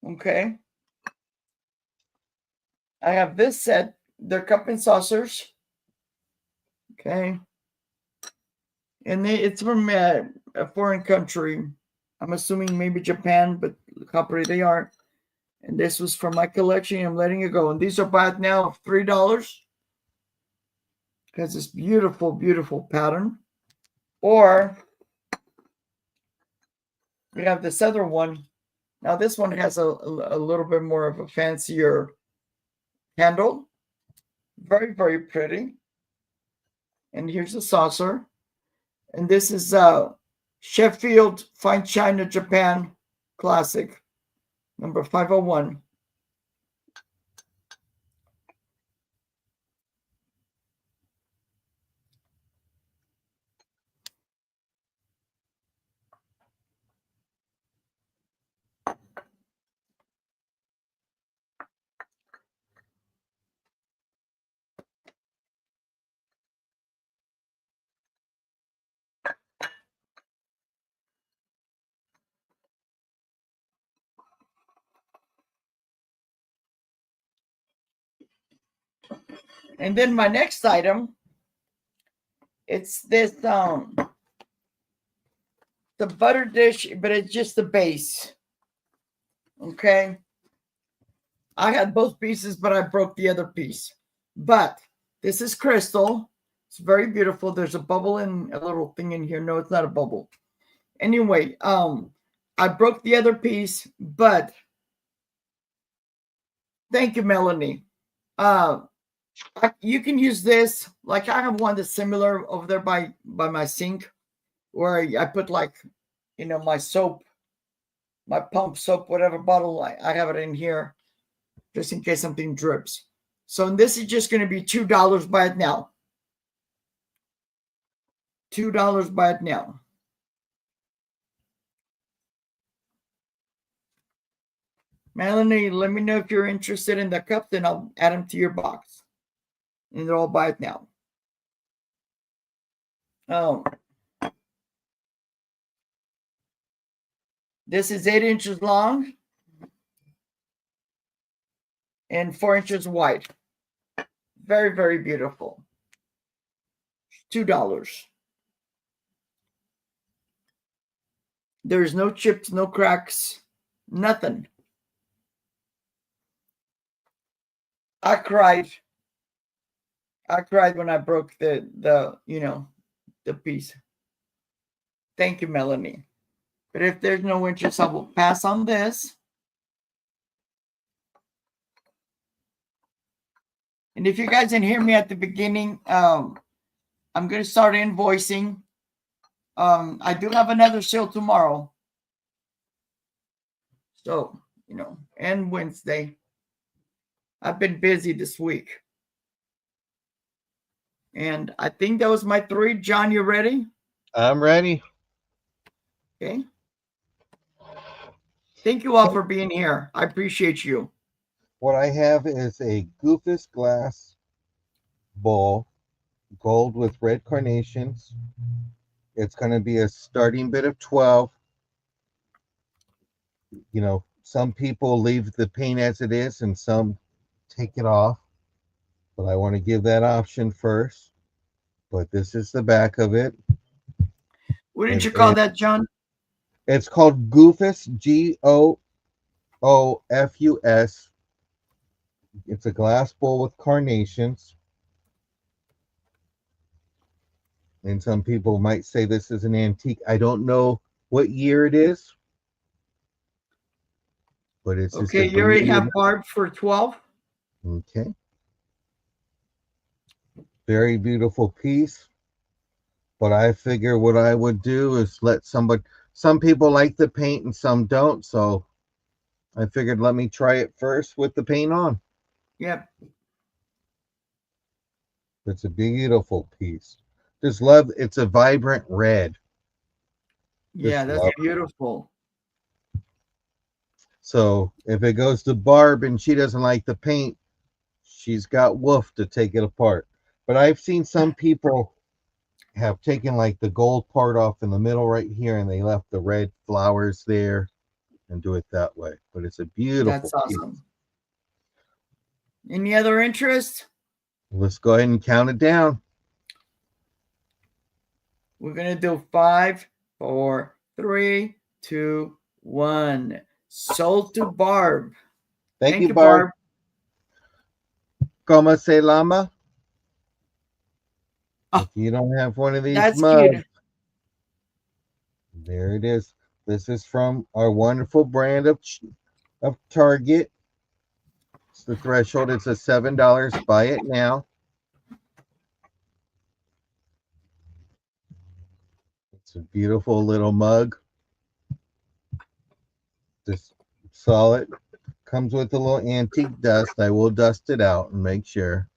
Okay. I have this set. They're cup and saucers. Okay. And it's from a foreign country. I'm assuming maybe Japan, but look how pretty they are. And this was from my collection. I'm letting it go. And these are bought now of $3 because this beautiful, beautiful pattern. Or we have this other one. Now this one has a little bit more of a fancier handle. Very, very pretty. And here's the saucer. And this is Sheffield Fine China Japan Classic, number 501. And then my next item, it's this the butter dish, but it's just the base. Okay. I had both pieces, but I broke the other piece. But this is crystal. It's very beautiful. There's a bubble in a little thing in here. No, it's not a bubble. Anyway, I broke the other piece, but thank you, Melanie. You can use this. Like I have one that's similar over there by my sink, where I put my soap, my pump soap, whatever bottle I have it in here, just in case something drips. So this is just going to be $2 by it now. $2 by it now. Melanie, let me know if you're interested in the cups, and I'll add them to your box. And they're all by it now. Oh. This is 8 inches long and 4 inches wide. Very, very beautiful. $2. There's no chips, no cracks, nothing. I cried. I cried when I broke the piece. Thank you, Melanie. But if there's no interest, I will pass on this. And if you guys didn't hear me at the beginning, I'm going to start invoicing. I do have another sale tomorrow. So, and Wednesday. I've been busy this week. And I think that was my 3. John, you ready? I'm ready. Okay. Thank you all for being here. I appreciate you. What I have is a Goofus glass bowl, gold with red carnations. It's going to be a starting bid of 12. Some people leave the paint as it is and some take it off. But I want to give that option first. But this is the back of it. What did And, you call and that, John? it's called Goofus, Goofus. It's a glass bowl with carnations. And some people might say this is an antique. I don't know what year it is, but it's just Okay, a you already beautiful. have Barb for 12. Okay. Very beautiful piece. But I figure what I would do is let some people like the paint and some don't. So I figured let me try it first with the paint on. Yep. It's a beautiful piece. Just love it's a vibrant red. Yeah, Just that's love it. beautiful. So if it goes to Barb and she doesn't like the paint, she's got Wolf to take it apart. But I've seen some people have taken like the gold part off in the middle right here and they left the red flowers there and do it that way. But it's a That's beautiful piece. awesome. Any other interest? Let's go ahead and count it down. We're going to do 5, 4, 3, 2, 1. Sold to Barb. Thank Thank you, you, Barb. Barb. Como se llama? Oh, If you don't have one of these that's mugs, cute. there it is. This is from our wonderful brand of Target. It's the threshold. It's a $7. Buy it now. It's a beautiful little mug. Just solid. Comes with a little antique dust. I will dust it out and make sure.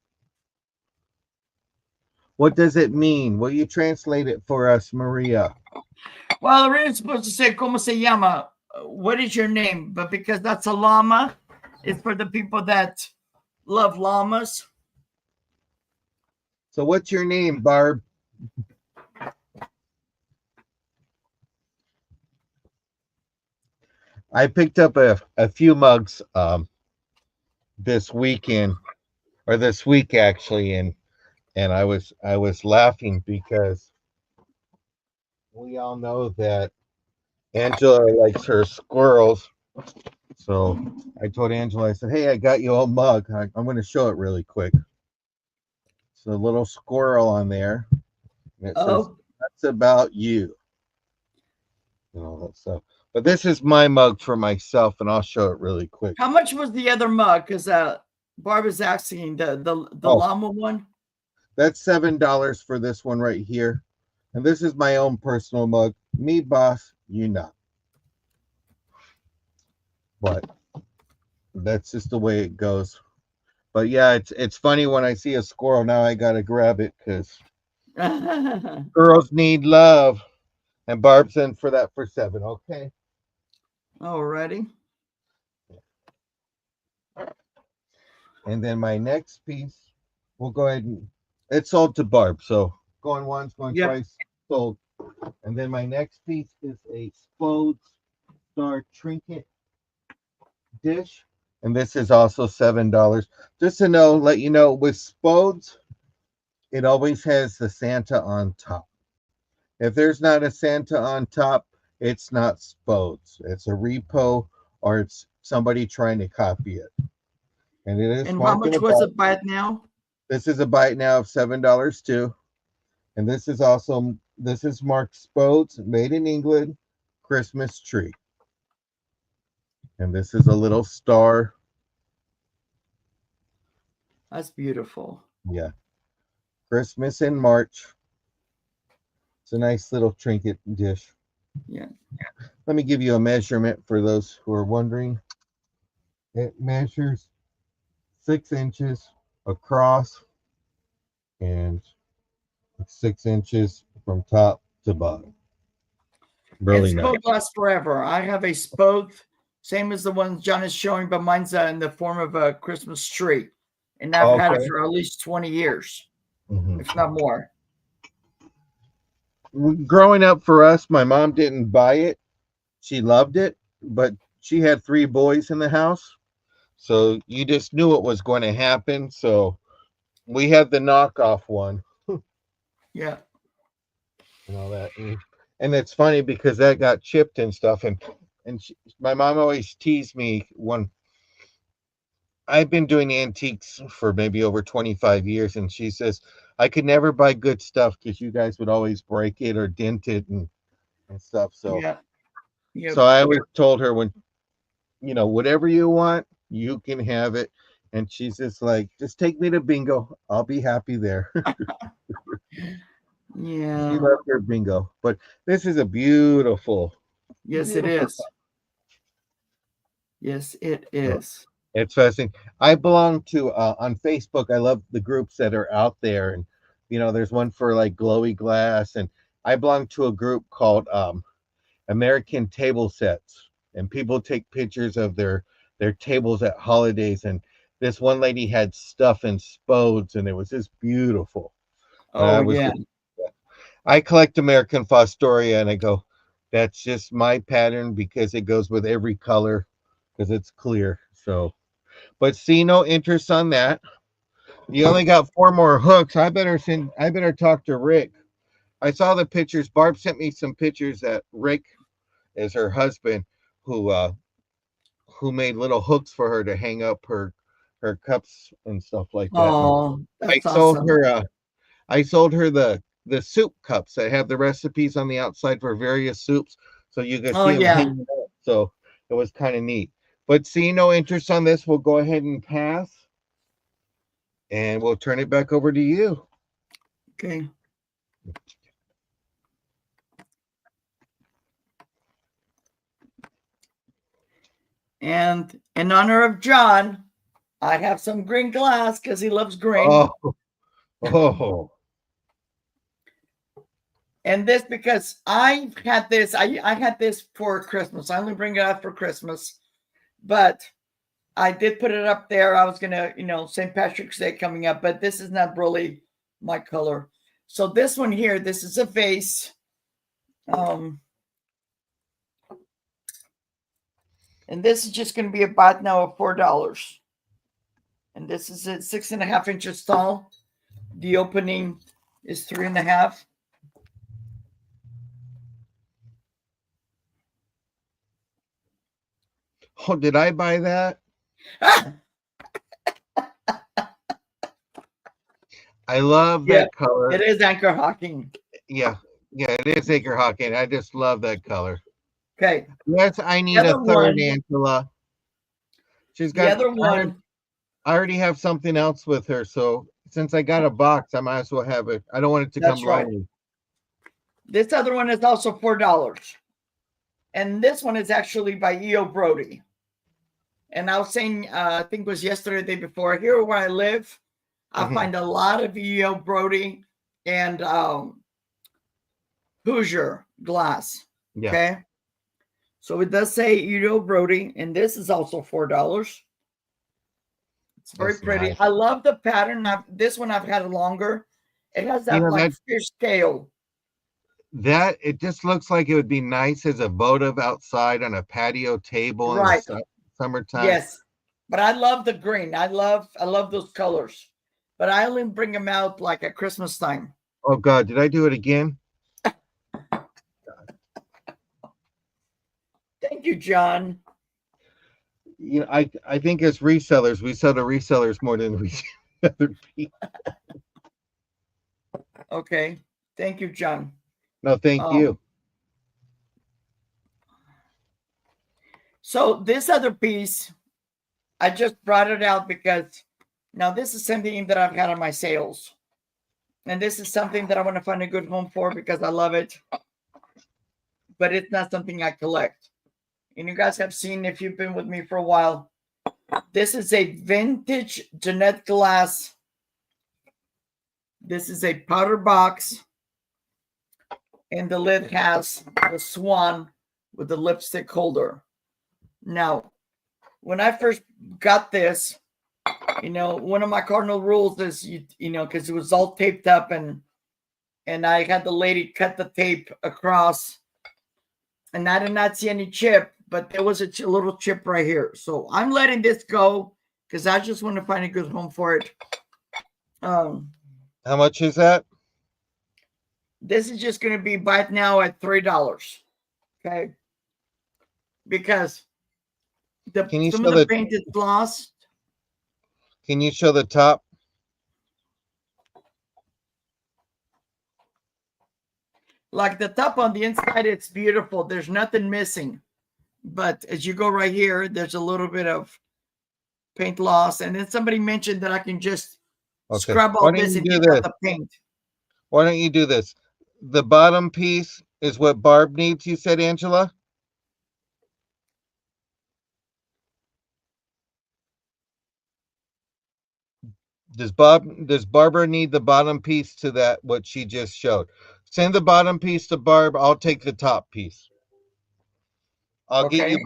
What does it mean? Will you translate it for us, Maria? Well, I'm really supposed to say, ¿Cómo se llama? What is your name? But because that's a llama, it's for the people that love llamas. So, what's your name, Barb? I picked up a few mugs this weekend or this week actually, and I was laughing because we all know that Angela likes her squirrels. So I told Angela, I said, "Hey, I got you a mug. I'm going to show it really quick." It's a little squirrel on there, and it says, Oh, "That's about you," and all that stuff. But this is my mug for myself, and I'll show it really quick. how much was the other mug? Because Barb is asking the Oh, llama one. that's $7 for this one right here, and this is my own personal mug. Me, boss, you not. But that's just the way it goes. But yeah, it's funny when I see a squirrel now. I gotta grab it because girls need love, and Barb's in for that for 7. Okay. Alrighty. And then my next piece, we'll go ahead and it's sold to Barb. So going once, going Yep. twice, sold. And then my next piece is a Spodes Star trinket dish. And this is also $7. Just to know, let you know, with Spodes, it always has the Santa on top. If there's not a Santa on top, it's not Spodes. It's a repo or it's somebody trying to copy it. And it is And how marked in much the was box. it by it now? This is a bite now of $7 too. And this is marked Spodes, made in England, Christmas tree. And this is a little star. That's beautiful. Yeah. Christmas in March. It's a nice little trinket dish. Yeah. Let me give you a measurement for those who are wondering. It measures 6 inches across and 6 inches from top to bottom. And Really nice. Spoke lasts forever. I have a Spoke, same as the one John is showing, but mine's in the form of a Christmas tree. And I've had it Okay. for at least 20 years, Mhm. if not more. Growing up for us, my mom didn't buy it. She loved it, but she had 3 boys in the house. So you just knew it was going to happen. So we had the knockoff one Yeah. and all that. And it's funny because that got chipped and stuff. My mom always teased me when I've been doing antiques for maybe over 25 years. And she says, I could never buy good stuff because you guys would always break it or dent it and stuff. Yeah. So Yep. I always told her when, whatever you want, you can have it. And she's just like, just take me to bingo. I'll be happy there. She Yeah. loved her bingo. But this is a beautiful, Yes, it beautiful. is. Yes, it So is. it's fascinating. I belong to on Facebook. I love the groups that are out there, and there's one for like glowy glass, and I belong to a group called American Table Sets, and people take pictures of their tables at holidays. And this one lady had stuff in Spodes, and it was just beautiful. And Oh, I was yeah. I collect American Fostoria, and I go, that's just my pattern because it goes with every color because it's clear. So, but see no interest on that. You only got 4 more hooks. I better talk to Rick. I saw the pictures. Barb sent me some pictures that Rick is her husband who made little hooks for her to hang up her cups and stuff like that. And Oh, I that's sold awesome. her I sold her the soup cups that have the recipes on the outside for various soups, so you can Oh, see them yeah. hanging up. So it was kind of neat. But see no interest on this, we'll go ahead and pass, and we'll turn it back over to you. Okay. And in honor of John, I have some green glass because he loves green. Oh, oh, And this because I had this for Christmas. I only bring it out for Christmas, but I did put it up there. I was gonna, St. Patrick's Day coming up, but this is not really my color. So this one here, this is a vase. And this is just gonna be a bot now of $4. And this is at 6.5 inches tall. The opening is 3.5. oh! Did I buy that? Ah, I love yeah, that color. it is anchor hawking. Yeah, yeah, it is Acre Hawking. I just love that color. Okay. Yes, I The need a other third, one, Angela. She's the got. other one, I already have something else with her, so since I got a box, I might as well have it. I don't want it to come that's right. lonely. This other one is also $4. And this one is actually by E.O. Brody. And I was saying, I think it was yesterday, the day before, here where I live, I Mhm. find a lot of E.O. Brody and Hoosier glass. Yeah, Okay. So it does say E.O. Brody, and this is also $4. It's very that's pretty. nice. I love the pattern. This one I've had longer. It has You that know like that fish scale. that it just looks like it would be nice as a votive outside on a patio table in the Right. summertime. Yes. But I love the green. I love those colors. But I only bring them out like at Christmas time. Oh God, did I do it again? Thank you, John. You know, I think as resellers, we sell to resellers more than we sell to other people. Okay. Thank you, John. No, thank Um, you. so this other piece, I just brought it out because now this is something that I've had on my sales. And this is something that I want to find a good home for because I love it, but it's not something I collect. And you guys have seen, if you've been with me for a while, this is a vintage Jeanette glass. This is a powder box, and the lid has the swan with the lipstick holder. Now, when I first got this, one of my cardinal rules is because it was all taped up, and I had the lady cut the tape across, and I did not see any chip, but there was a little chip right here. So I'm letting this go because I just want to find a good home for it. Um, How much is that? this is just going to be right now at $3. Okay, because Can you some of show the the paint is lost. Can you show the top? Like the top on the inside, it's beautiful. There's nothing missing. But as you go right here, there's a little bit of paint loss. And then somebody mentioned that I can just Okay. scrub Why all don't this you and do take out this? the paint. Why don't you do this? The bottom piece is what Barb needs, you said, Angela? Does Barbara need the bottom piece to that what she just showed? Send the bottom piece to Barb. I'll take the top piece. Okay.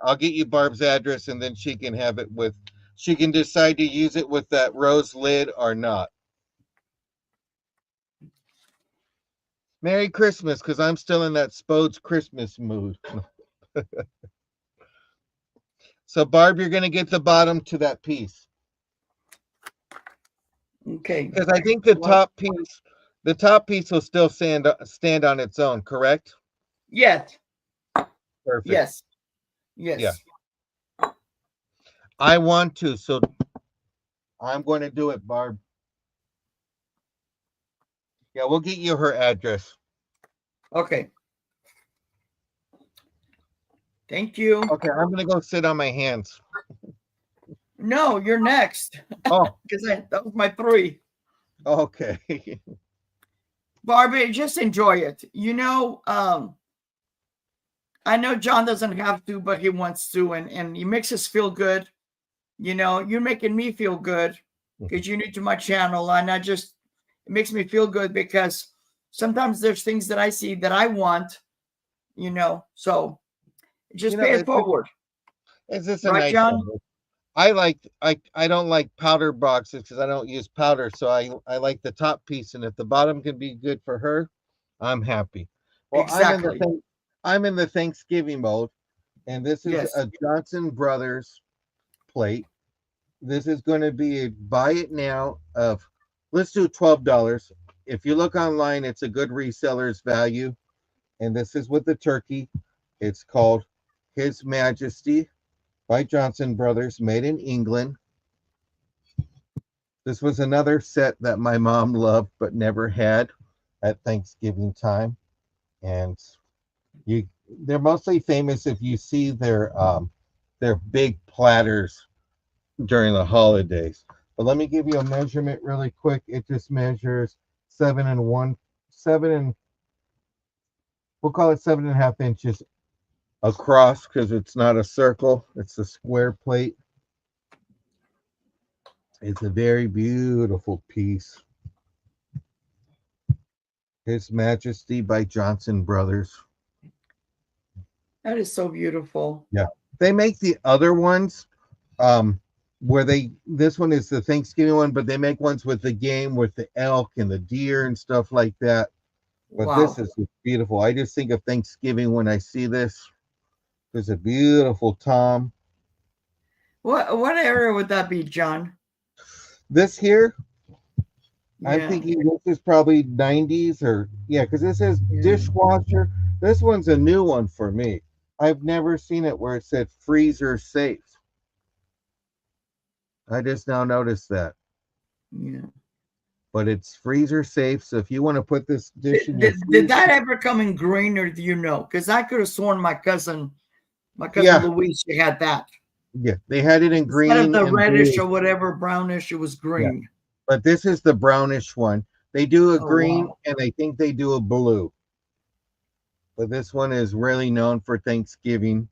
I'll get you Barb's address and then she can have it with she can decide to use it with that rose lid or not. Merry Christmas, because I'm still in that Spode's Christmas mood. So Barb, you're gonna get the bottom to that piece. Okay. Because I think What? the top piece will still stand on its own, correct? Yes. Perfect. Yes. Yeah. Yes. I want to, so I'm going to do it, Barb. Yeah, we'll get you her address. Okay. Thank you. Okay, I'm gonna go sit on my hands. No, you're next. Oh, Because that was my three. okay. Barbie, just enjoy it. I know John doesn't have to, but he wants to, and he makes us feel good. You're making me feel good because you're new to my channel, and it makes me feel good because sometimes there's things that I see that I want, so You just know, pay it forward. it's just a Right, nice John? thing. I don't like powder boxes because I don't use powder, so I like the top piece, and if the bottom can be good for her, I'm happy. Well, Exactly. I'm in the Thanksgiving mode, and this is Yes. a Johnson Brothers plate. This is going to be a buy it now of let's do $12. If you look online, it's a good reseller's value, and this is with the turkey. It's called His Majesty by Johnson Brothers, made in England. This was another set that my mom loved but never had at Thanksgiving time. And you they're mostly famous if you see their big platters during the holidays. But let me give you a measurement really quick. It just measures 7 and we'll call it 7.5 inches across because it's not a circle, it's a square plate. It's a very beautiful piece. His Majesty by Johnson Brothers. That is so beautiful. Yeah. They make the other ones where they this one is the Thanksgiving one, but they make ones with the game with the elk and the deer and stuff like that. But this Wow. is beautiful. I just think of Thanksgiving when I see this. There's a beautiful Tom. What area would that be, John? This here, I'm Yeah, thinking this is probably 90s or yeah, because this says yeah, dishwasher. This one's a new one for me. I've never seen it where it said freezer safe. I just now noticed that. yeah. But it's freezer safe. So if you want to put this dish in your Did freezer, that ever come in green, or do you know? Because I could have sworn my cousin yeah, Louise, she had that yeah, they had it in instead of green the and reddish blue. or whatever brownish. It was Yeah, green. but this is the brownish one. They do a Oh green wow. and I think they do a blue. But this one is really known for Thanksgiving.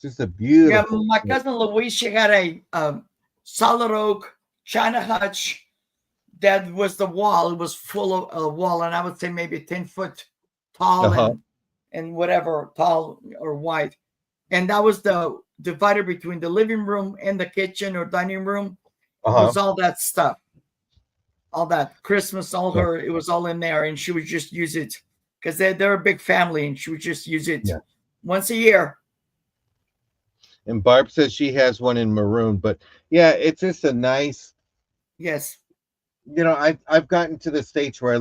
Just a Yeah, beautiful my set. cousin Louise, she had a solid oak china hutch that was the wall. It was full of a wall, and I would say maybe 10 foot tall Uh-huh. and whatever tall or wide. And that was the divider between the living room and the kitchen or dining room. It Uh-huh. was all that stuff, all that Christmas, all Yeah. her. It was all in there, and she would just use it because they're a big family, and she would just use it Yeah. once a year. And Barb says she has one in maroon, but yeah, it's just a nice, Yes, I've gotten to the stage where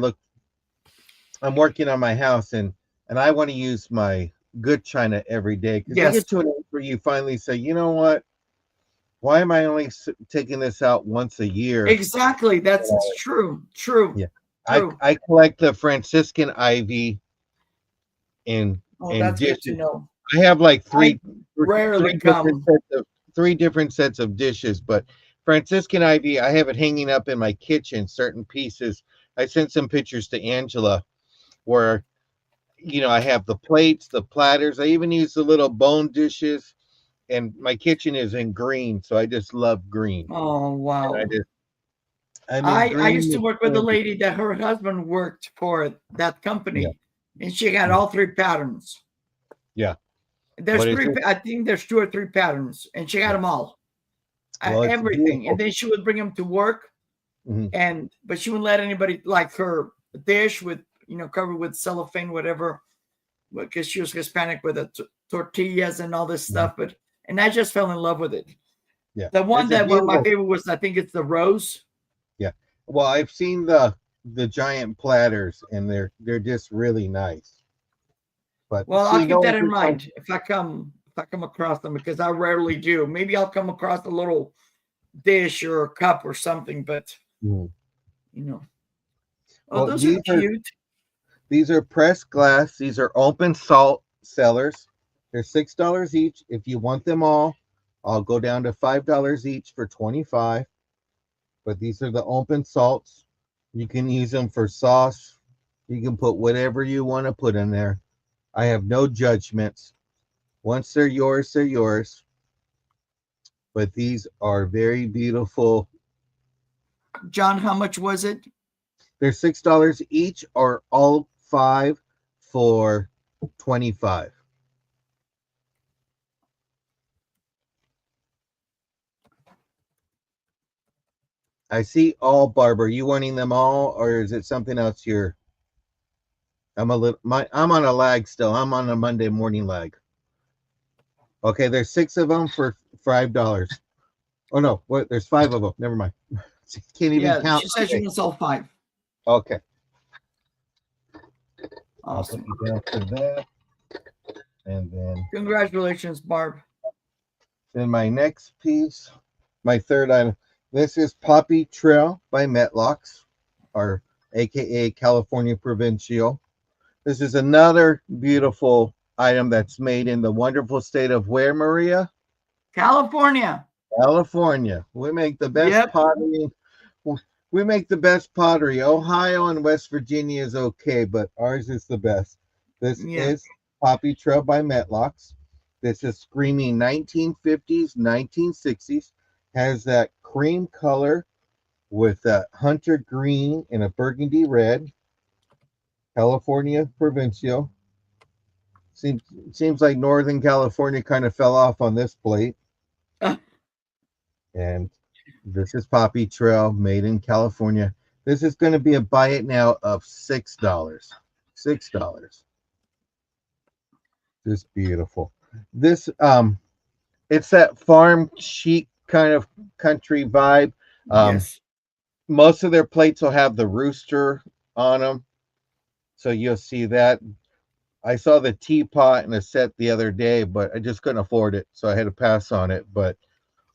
I'm working on my house and I want to use my good china every day because you yes, get to an age where you finally say, you know what? Why am I only taking this out once a year? exactly. That's Uh, true, true, yeah, I true. I collect the Franciscan ivy in Oh, in that's good to dishes. know. I have like I three rarely three different come. sets of three different sets of dishes, but Franciscan ivy, I have it hanging up in my kitchen, certain pieces. I sent some pictures to Angela where I have the plates, the platters. I even use the little bone dishes, and my kitchen is in green, so I just love green. Oh And wow. I mean, I green used to is work with a so lady that her husband worked for that yeah, company, and she had yeah, all three patterns. yeah. There's But it's three. just, I think there's two or three patterns, and she had yeah. them all, Well, it's everything. And beautiful. then she would bring them to work, Mhm. and but she wouldn't let anybody like her dish with covered with cellophane, whatever, because she was Hispanic with the tortillas and all this Mhm. stuff. But and I just fell in love with it. Yeah, The one it's a that one of my beautiful. favorite was I think it's the rose. Yeah. Well, I've seen the giant platters, and they're just really nice. But Well, I'll see, keep no that one in can find. mind if I come across them because I rarely do. Maybe I'll come across a little dish or a cup or something, but Mhm. you know. Oh, Well, those are cute. these are pressed glass. These are open salt cellars. They're $6 each. If you want them all, I'll go down to $5 each for 25. But these are the open salts. You can use them for sauce. You can put whatever you want to put in there. I have no judgments. Once they're yours, they're yours. But these are very beautiful. John, how much was it? They're $6 each, or all five for 25. I see all, Barbara. You wanting them all, or is it something else you're? I'm on a lag still. I'm on a Monday morning lag. Okay, there's six of them for $5. Oh no, what? There's five of them. Never mind. Can't even Yeah, count she said she today. wants all five. Okay, I'll put Awesome. you down for that, and Congratulations, Barb. then my next piece, my third item. This is Poppy Trail by Metlocks, or AKA California Provincial. This is another beautiful item that's made in the wonderful state of where, Maria? California. California. We make the best Yep. pottery. We make the best pottery. Ohio and West Virginia is okay, but ours is the best. This Yeah. is Poppy Trail by Metlocks. This is screaming 1950s, 1960s. Has that cream color with a hunter green and a burgundy red. California Provincial. Seems seems like Northern California kind of fell off on this plate. And this is Poppy Trail, made in California. This is going to be a buy it now of $6. $6. Just beautiful. This it's that farm chic kind of country vibe. Um, Yes. most of their plates will have the rooster on them, so you'll see that. I saw the teapot in a set the other day, but I just couldn't afford it, so I had to pass on it. But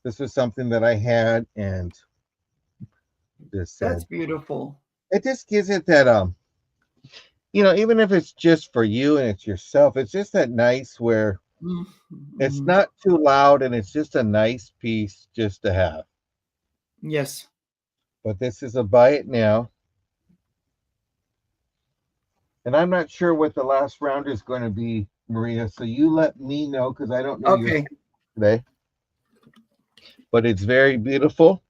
this was something that I had, and just That's said beautiful. it just gives it that even if it's just for you and it's yourself, it's just that nice where it's Mm-hmm. not too loud and it's just a nice piece just to have. Yes. But this is a buy it now. And I'm not sure what the last round is going to be, Maria. So you let me know because I don't know your Okay. schedule today. But it's very beautiful.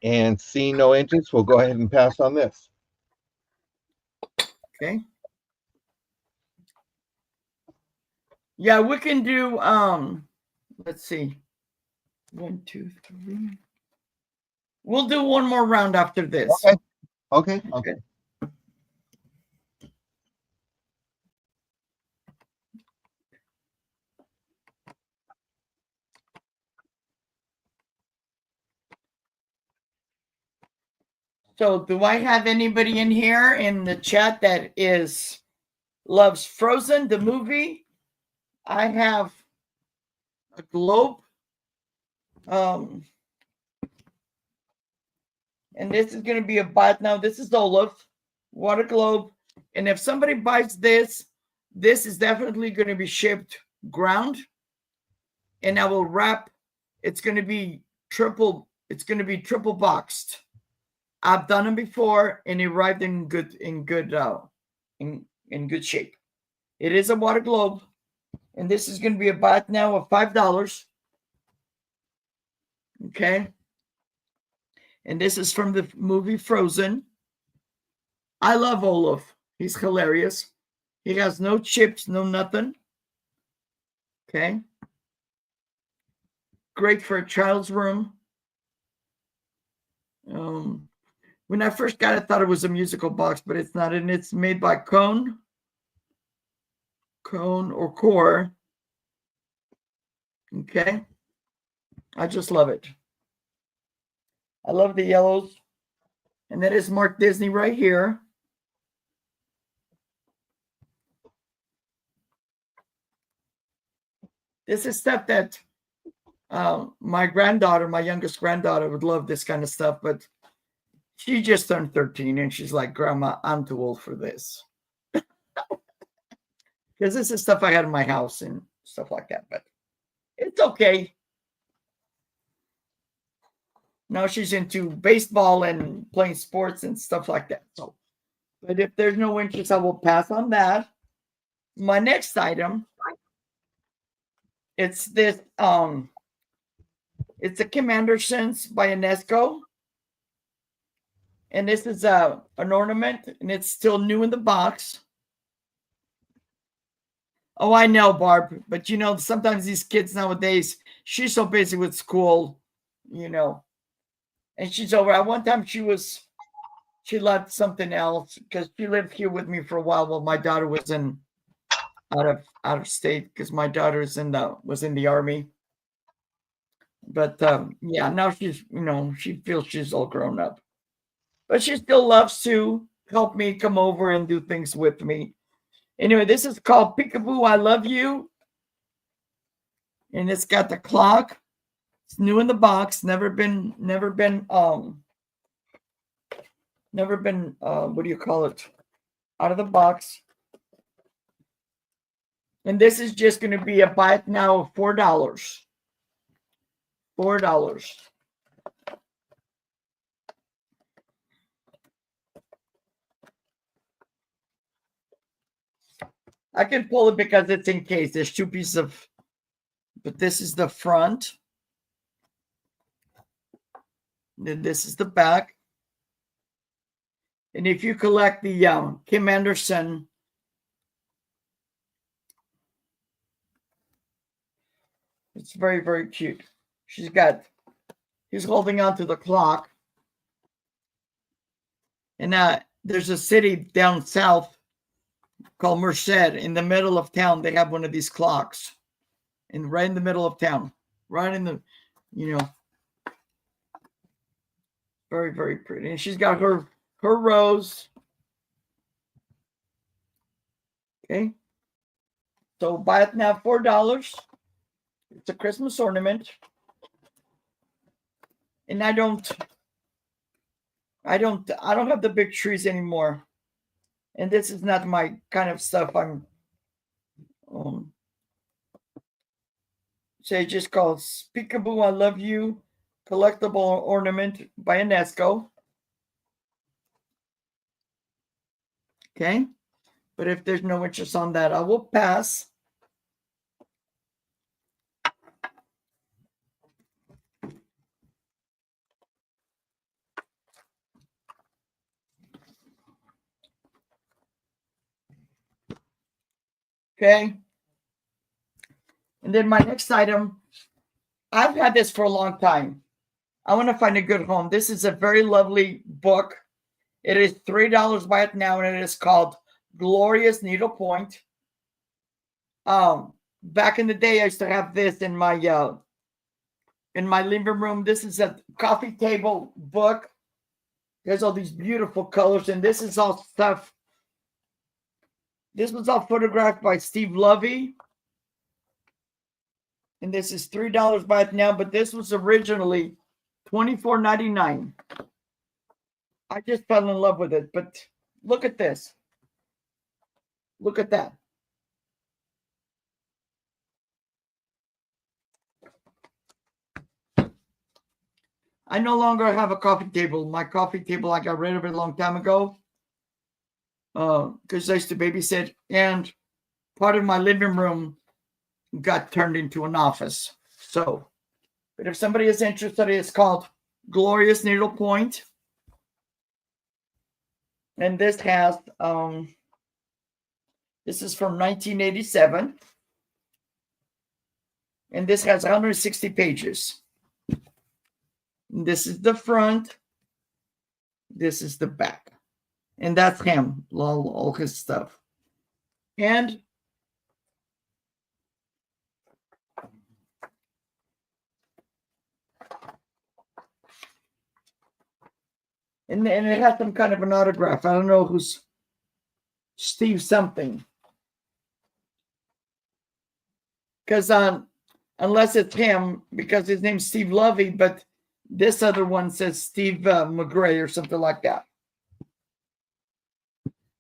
And seeing no interest, we'll go ahead and pass on this. Okay. Yeah, we can do let's see. 1, 2, 3. We'll do one more round after this. Okay. Okay. Okay. Okay. So do I have anybody in here in the chat that is loves Frozen, the movie? I have a globe. Um, and this is going to be a bot now. This is Olaf, water globe. And if somebody buys this, this is definitely going to be shipped ground. And I will wrap. It's going to be triple. It's going to be triple boxed. I've done them before, and it arrived in good in good shape. It is a water globe, and this is going to be a bot now of $5. Okay, and this is from the movie Frozen. I love Olaf. He's hilarious. He has no chips, no nothing. Okay, great for a child's room. When I first got it, I thought it was a musical box, but it's not, and it's made by Cone or Core. Okay, I just love it. I love the yellows, and that is Mark Disney right here. This is stuff that my granddaughter, my youngest granddaughter, would love this kind of stuff, but she just turned 13 and she's like, Grandma, I'm too old for this. Because this is stuff I had in my house and stuff like that, but it's okay. Now she's into baseball and playing sports and stuff like that. So, but if there's no interest, I will pass on that. My next item, it's this it's a Kim Anderson's by UNESCO. And this is an ornament, and it's still new in the box. Oh, I know, Barb, but sometimes these kids nowadays, she's so busy with school, and she's over. At one time, she left something else because she lived here with me for a while my daughter was out of state because my daughter was in the army. But yeah, now she's she feels she's all grown up, but she still loves to help me come over and do things with me. Anyway, this is called Peekaboo, I Love You. And it's got the clock. It's new in the box. Never been what do you call it? Out of the box. And this is just going to be a buy it now of $4. $4. I can pull it because it's in case. There's two pieces of, but this is the front. Then this is the back. And if you collect the Kim Anderson, it's very, very cute. He's holding on to the clock. And there's a city down south called Merced. In the middle of town, they have one of these clocks. And right in the middle of town. right in the, you know, very, very pretty. And she's got her rose. Okay. So buy it now, $4. It's a Christmas ornament. And I don't have the big trees anymore. And this is not my kind of stuff. I'm say just called Peekaboo I Love You collectible ornament by UNESCO. Okay. But if there's no interest on that, I will pass. Okay. And then my next item, I've had this for a long time. I want to find a good home. This is a very lovely book. It is $3 by it now, and it is called Glorious Needlepoint. Back in the day, I used to have this in my living room. This is a coffee table book. There's all these beautiful colors, and this is all stuff. This was all photographed by Steve Lovey. And this is $3 by it now, but this was originally $24.99. I just fell in love with it. But look at this. Look at that. I no longer have a coffee table. My coffee table, I got rid of it a long time ago. Because I used to babysit, and part of my living room got turned into an office. So, but if somebody is interested, it's called Glorious Needlepoint. And this has, this is from 1987. And this has 160 pages. And this is the front. This is the back. And that's him, all his stuff. And it has some kind of an autograph. I don't know who's Steve something. Because unless it's him, because his name's Steve Lovey, but this other one says Steve McGray or something like that.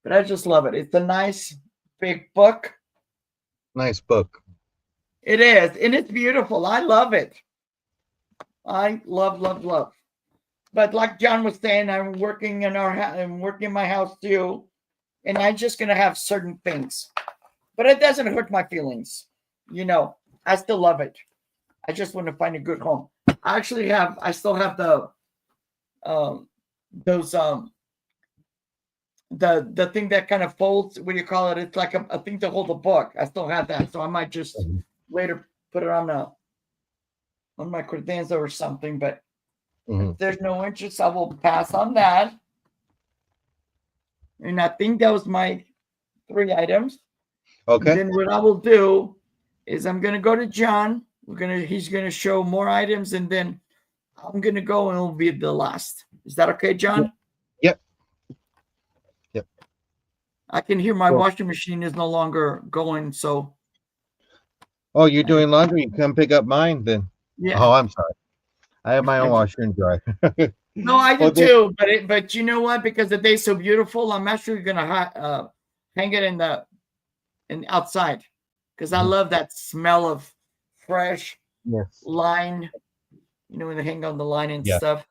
But I just love it. It's a nice big book. Nice book. It is, and it's beautiful. I love it. I love, love, love. But like John was saying, I'm working in I'm working in my house too, and I'm just gonna have certain things. But it doesn't hurt my feelings. You know, I still love it. I just want to find a good home. I still have the those the thing that kind of folds. What do you call it? It's like a thing to hold a book. I still have that, so I might just later put it on my credenza or something. But if there's no interest, I will pass on that. And I think that was my 3 items. Okay. And then what I will do is I'm gonna go to John. He's gonna show more items, and then I'm gonna go and it'll be the last. Is that okay, John? Yep. I can hear my washing machine is no longer going, so. Oh, you're doing laundry? You come pick up mine then. Yeah. Oh, I'm sorry. I have my own washer and dryer. No, I do too. But you know what? Because the day's so beautiful, I'm actually gonna hang it in outside, because I love that smell of fresh line. You know, when they hang on the line and stuff.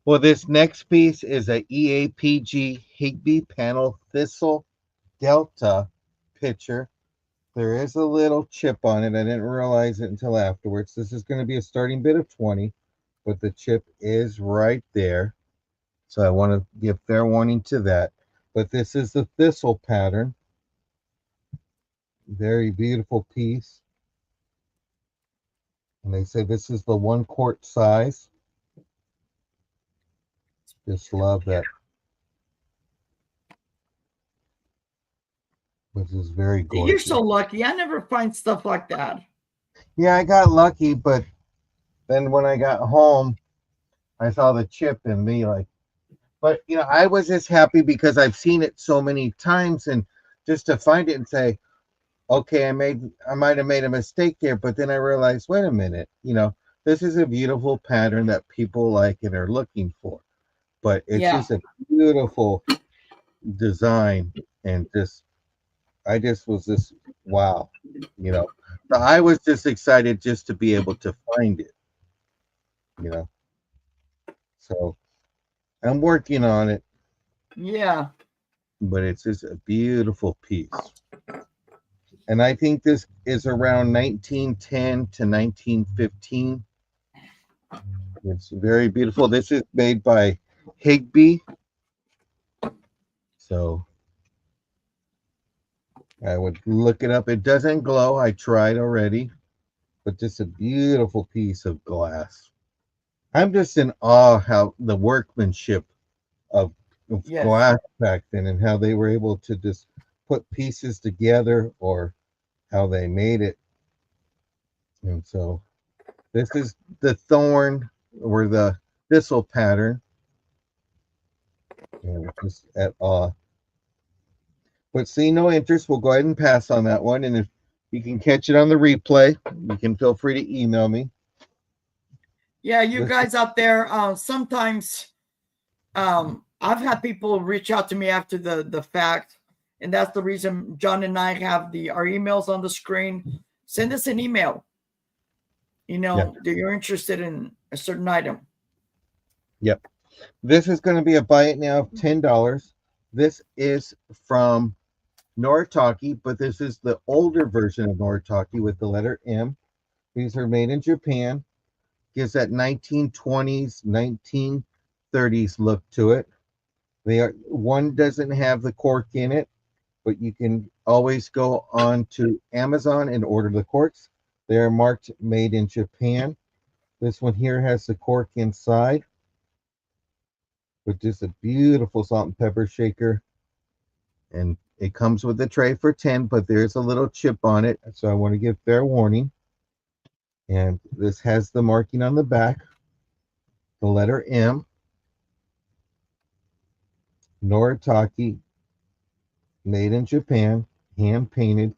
Well, this next piece is a EAPG Higby panel thistle delta picture. There is a little chip on it. I didn't realize it until afterwards. This is going to be a starting bid of 20, but the chip is right there. So I want to give fair warning to that. But this is the thistle pattern. Very beautiful piece. And they say this is the 1 quart size. Just love that. This is very gorgeous. You're so lucky. I never find stuff like that. Yeah, I got lucky, but then when I got home, I saw the chip and me like, but I was just happy because I've seen it so many times, and just to find it and say, okay, I might have made a mistake there, but then I realized, wait a minute, this is a beautiful pattern that people like and are looking for. But it's Yeah, just a beautiful design, and just I just was just wow, you know. So I was just excited just to be able to find it, you know. So I'm working on it, yeah, but it's just a beautiful piece. And I think this is around 1910 to 1915. It's very beautiful. This is made by Higby. So I would look it up. It doesn't glow. I tried already, but just a beautiful piece of glass. I'm just in awe how the workmanship of yes. glass back then, and how they were able to just put pieces together, or how they made it. And so this is the thorn or the thistle pattern. And it's just at awe. But see no interest, we'll go ahead and pass on that one. And if you can catch it on the replay, you can feel free to email me. Yeah, you This, guys out there, sometimes I've had people reach out to me after the fact, and that's the reason John and I have the our emails on the screen. Send us an email, yeah, that you're interested in a certain item. yep. This is going to be a buy it now of $10. This is from Noritake, but this is the older version of Noritake with the letter M. These are made in Japan. Gives that 1920s, 1930s look to it. They are one doesn't have the cork in it, but you can always go on to Amazon and order the corks. They are marked made in Japan. This one here has the cork inside, but just a beautiful salt and pepper shaker. And it comes with a tray for 10, but there's a little chip on it. So I want to give fair warning. And this has the marking on the back, the letter M, Noritake, made in Japan, hand painted.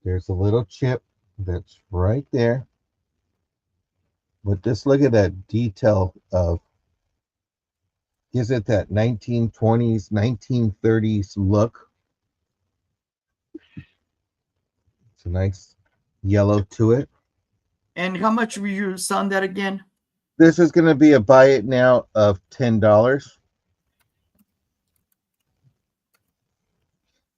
There's a little chip that's right there. But just look at that detail of, gives it that 1920s, 1930s look. It's a nice yellow to it. And how much were you selling that again? This is going to be a buy it now of $10.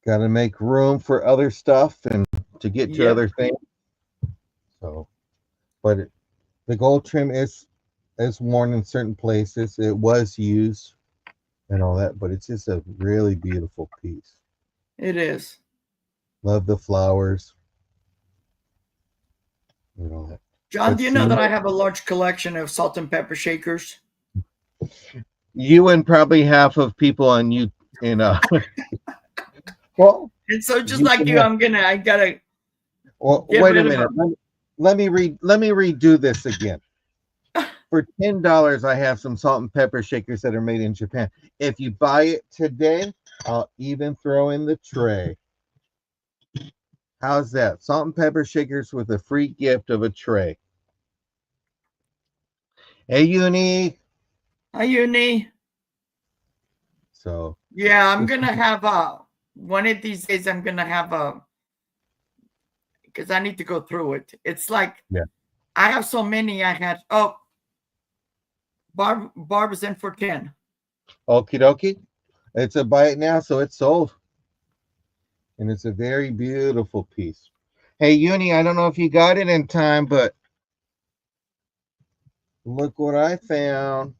Got to make room for other stuff and to get to Yep, other things. So, but the gold trim is worn in certain places. It was used and all that, but it's just a really beautiful piece. it is. Love the flowers and all that. John, But do you see, know that I have a large collection of salt and pepper shakers? you and probably half of people on you in well, And so just you like can you, have, I gotta well, get wait a rid of minute. them. Let me redo this again. For $10, I have some salt and pepper shakers that are made in Japan. If you buy it today, I'll even throw in the tray. How's that? Salt and pepper shakers with a free gift of a tray. Hey, Uni. Hi, Uni. So, Yeah, I'm just, gonna have one of these days. I'm gonna have a because I need to go through it. It's like yeah. I have so many. I had Barb is in for 10. Okie dokie. It's a buy it now, so it's sold. And it's a very beautiful piece. Hey, Uni, I don't know if you got it in time, but look what I found.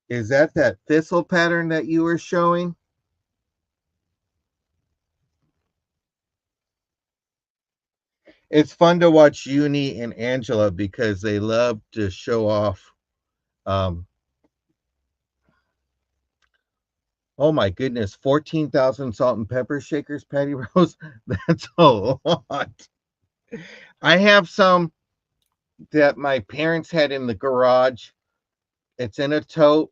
Is that thistle pattern that you were showing? It's fun to watch Uni and Angela because they love to show off. Um, Oh my goodness, 14,000 salt and pepper shakers, Patty Rose. That's a lot. I have some that my parents had in the garage. It's in a tote,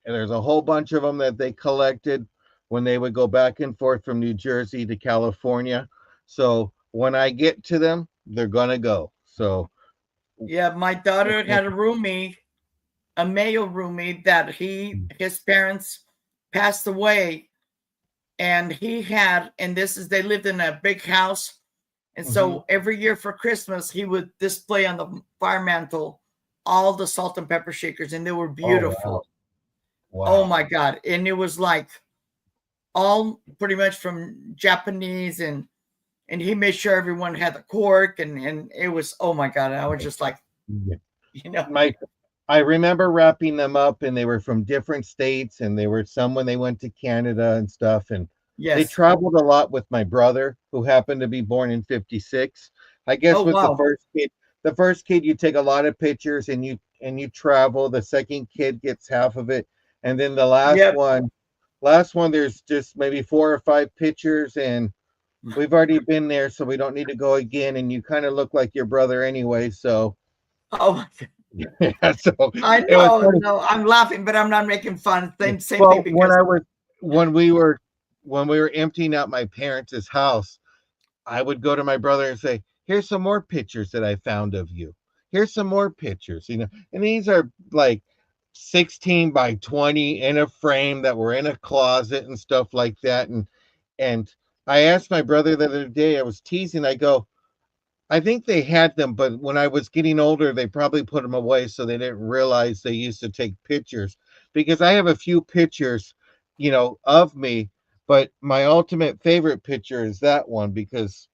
and there's a whole bunch of them that they collected when they would go back and forth from New Jersey to California. So when I get to them, they're gonna go. So Yeah, my daughter had a roomie, a male roomie that his parents passed away, and he had, and this is, they lived in a big house, and mhm. so every year for Christmas he would display on the fire mantle all the salt and pepper shakers, and they were Oh wow, beautiful. Oh wow. my god. And it was like all pretty much from Japanese, and he made sure everyone had the cork, and it was, oh my god, I was just like, Yeah. you know. My I remember wrapping them up, and they were from different states, and they were some when they went to Canada and stuff, and they Yes. traveled a lot with my brother, who happened to be born in 56. I guess Oh with wow. the first kid you take a lot of pictures and you travel. The second kid gets half of it, and then the Yep. last one there's just maybe 4 or 5 pictures, and we've already been there, so we don't need to go again. And you kind of look like your brother anyway, so Oh my god. yeah, so I it was know, funny. no, I'm laughing, but I'm not making fun. Same thing Well, because when we were emptying out my parents' house, I would go to my brother and say, "Here's some more pictures that I found of you. Here's some more pictures, you know." And these are like 16 by 20 in a frame that were in a closet and stuff like that. And I asked my brother the other day, I was teasing, I go, I think they had them, but when I was getting older, they probably put them away so they didn't realize they used to take pictures. Because I have a few pictures, of me, but my ultimate favorite picture is that one because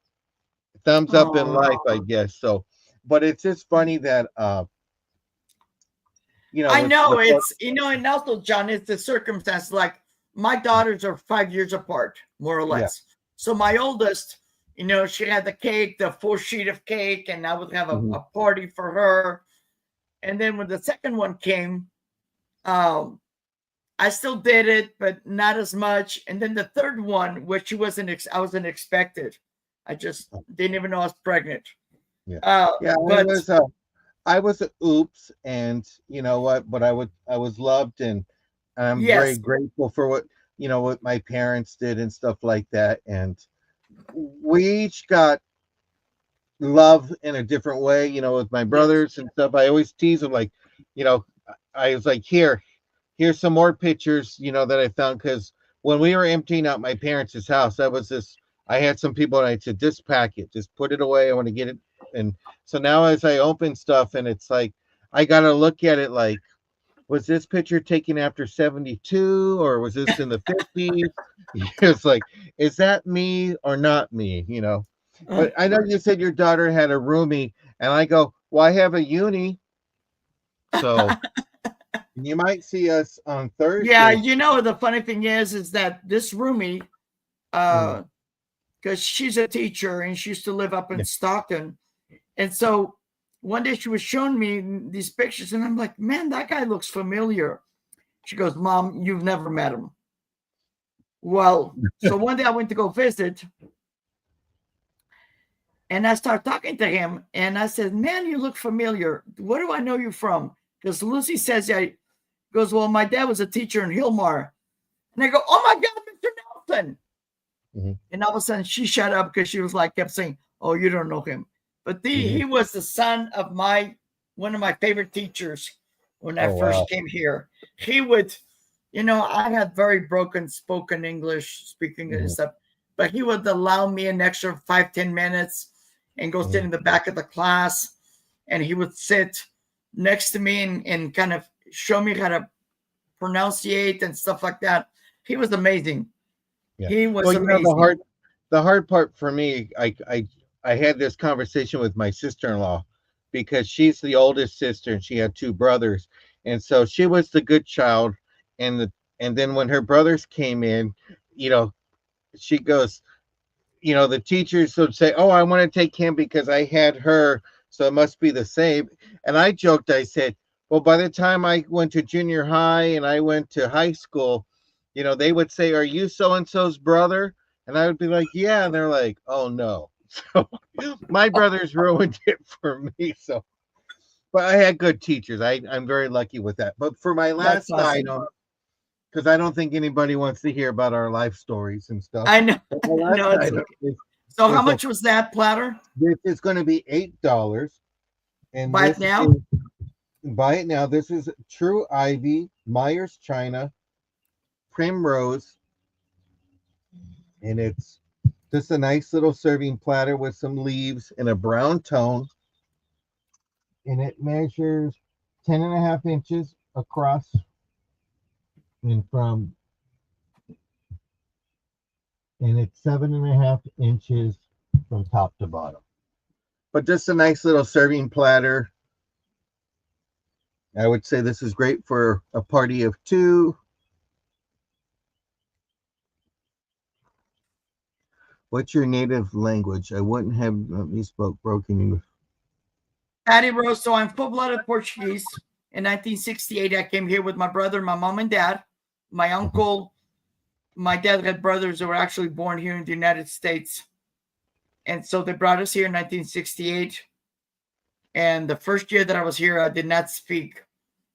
thumbs up in life, I oh, guess. So, but it's just funny that I with the know it's, and also John, it's the circumstance. Like my daughters are 5 years apart, more or yeah. less. So my oldest, she had the cake, the full sheet of cake, and I would have Mhm. a party for her. And then when the second one came, um, I still did it, but not as much. And then the third one, which I wasn't expected. I just didn't even know I was pregnant. Yeah. Uh, Yeah, but I was a oops, and you know what? But I was loved, and I'm very yes, grateful for what my parents did and stuff like that. And we each got love in a different way. With my yes. brothers and stuff, I always tease them like, you know, I was like, here's some more pictures, that I found because when we were emptying out my parents' house, I had some people and I said, just pack it, just put it away. I want to get it. And so now as I open stuff and it's like, I got to look at it like, was this picture taken after 72 or was this in the 50s? It's like, is that me or not me? But I know you said your daughter had a roomie, and I go, well, I have a uni, so you might see us on Yeah, Thursday. the funny thing is that this roomie, Mhm. because she's a teacher and she used to live up in Yeah. Stockton. And so one day she was showing me these pictures, and I'm like, man, that guy looks familiar. She goes, Mom, you've never met him. Well, so one day I went to go visit, and I started talking to him, and I said, man, you look familiar. Where do I know you from? Because Lucy says, yeah. He goes, well, my dad was a teacher in Hillmar. And I go, oh my God, Mr. Nelson. Mhm. And all of a sudden she shut up because she was like, kept saying, oh, you don't know him. But Mhm. he was the son of one of my favorite teachers when I Oh first wow. came here. He would, I had very broken spoken English speaking and Mhm. stuff, but he would allow me an extra 5-10 minutes and go sit Mhm. in the back of the class, and he would sit next to me and kind of show me how to pronunciate and stuff like that. He was amazing. Yeah. He Well, was amazing. the hard part for me, I had this conversation with my sister-in-law because she's the oldest sister and she had two brothers. And so she was the good child, and then when her brothers came in, you know, she goes, the teachers would say, "Oh, I want to take him because I had her, so it must be the same." And I joked, I said, "Well, by the time I went to junior high and I went to high school, they would say, "Are you so and so's brother?" And I would be like, "Yeah." And they're like, "Oh no." So my brothers ruined it for me. So, but I had good teachers. I'm very lucky with that. But for my That's last awesome. item, because I don't think anybody wants to hear about our life stories and stuff. I know. But my last No, it's item okay. So how is a much was that platter? this is going to be $8, and Buy it this now. is buy it now. This is True Ivy Myers China Primrose, and it's just a nice little serving platter with some leaves in a brown tone, and it measures 10.5 inches across and it's 7.5 inches from top to bottom. But just a nice little serving platter. I would say this is great for a party of two. What's your native language? I wouldn't have you spoke broken English. Patty Rose. So I'm full-blooded Portuguese. In 1968, I came here with my brother, my mom and dad, my uncle. My dad had brothers who were actually born here in the United States. And so they brought us here in 1968. And the first year that I was here, I did not speak,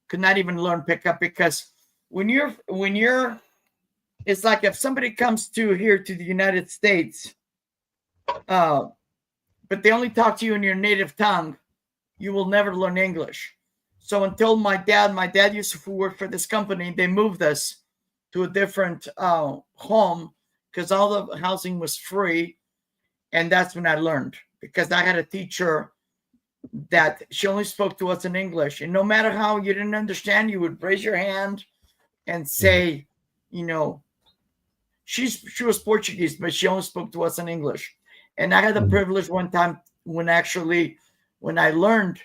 could not even learn pickup, because when you're it's like if somebody comes to here to the United States, but they only talk to you in your native tongue, you will never learn English. So until my dad used to work for this company, they moved us to a different home because all the housing was free, and that's when I learned, because I had a teacher that she only spoke to us in English, and no matter how you didn't understand, you would raise your hand and say, you know, she was Portuguese, but she only spoke to us in English. And I had the privilege one time when I learned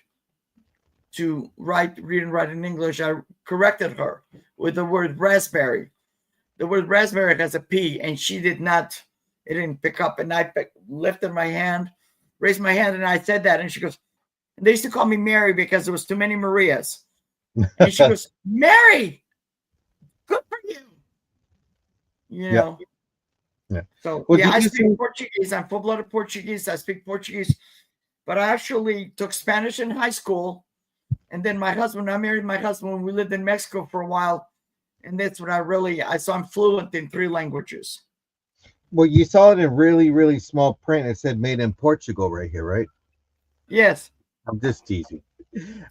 to read and write in English, I corrected her with the word raspberry. The word raspberry has a P, and she did not. It didn't pick up, and lifted my hand, raised my hand, and I said that, and she goes. They used to call me Mary because there was too many Marias, and she goes, "Mary, good for you." You Yeah. know. Yeah. So Well, yeah, did I you speak see? Portuguese. I'm full-blooded Portuguese. I speak Portuguese, but I actually took Spanish in high school, and then I married my husband when we lived in Mexico for a while, and that's when so I'm fluent in 3 languages. Well, you saw it in really, really small print. It said "Made in Portugal" right here, right? Yes, I'm just teasing.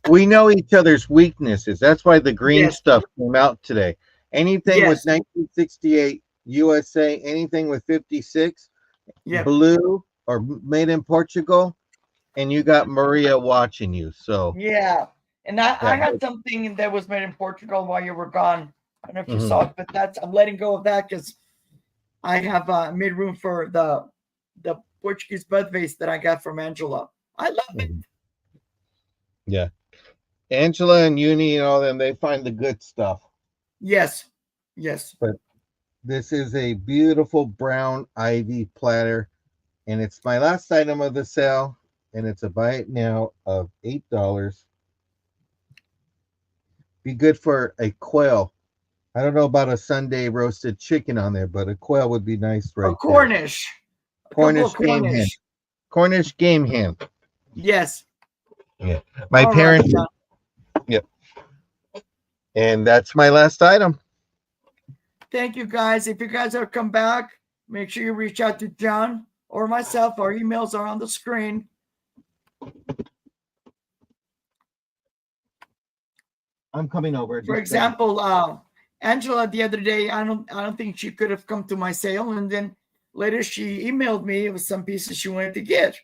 We know each other's weaknesses. That's why the green yes, stuff came out today. Anything with yes, 1968 USA, anything with 56 yep, blue or made in Portugal, and you got Maria watching you. So yeah. And I yeah. had something that was made in Portugal while you were gone. I don't know if you saw Mhm. it, but I'm letting go of that because I have made room for the Portuguese bud vase that I got from Angela. I love it. Mhm. Yeah. Angela and Uni and all them, they find the good stuff. Yes, yes. But this is a beautiful brown ivy platter, and it's my last item of the sale, and it's a buy it now of $8. Be good for a quail. I don't know about a Sunday roasted chicken on there, but a quail would be nice A right there. Cornish, a couple of Cornish game hen. Cornish. Cornish game hen. Yes. Yeah. My All right, parents. John. Yep. And that's my last item. Thank you, guys. If you guys ever come back, make sure you reach out to John or myself. Our emails are on the screen. I'm coming over. For Just example, Angela the other day, I don't think she could have come to my sale, and then later she emailed me with some pieces she wanted to get.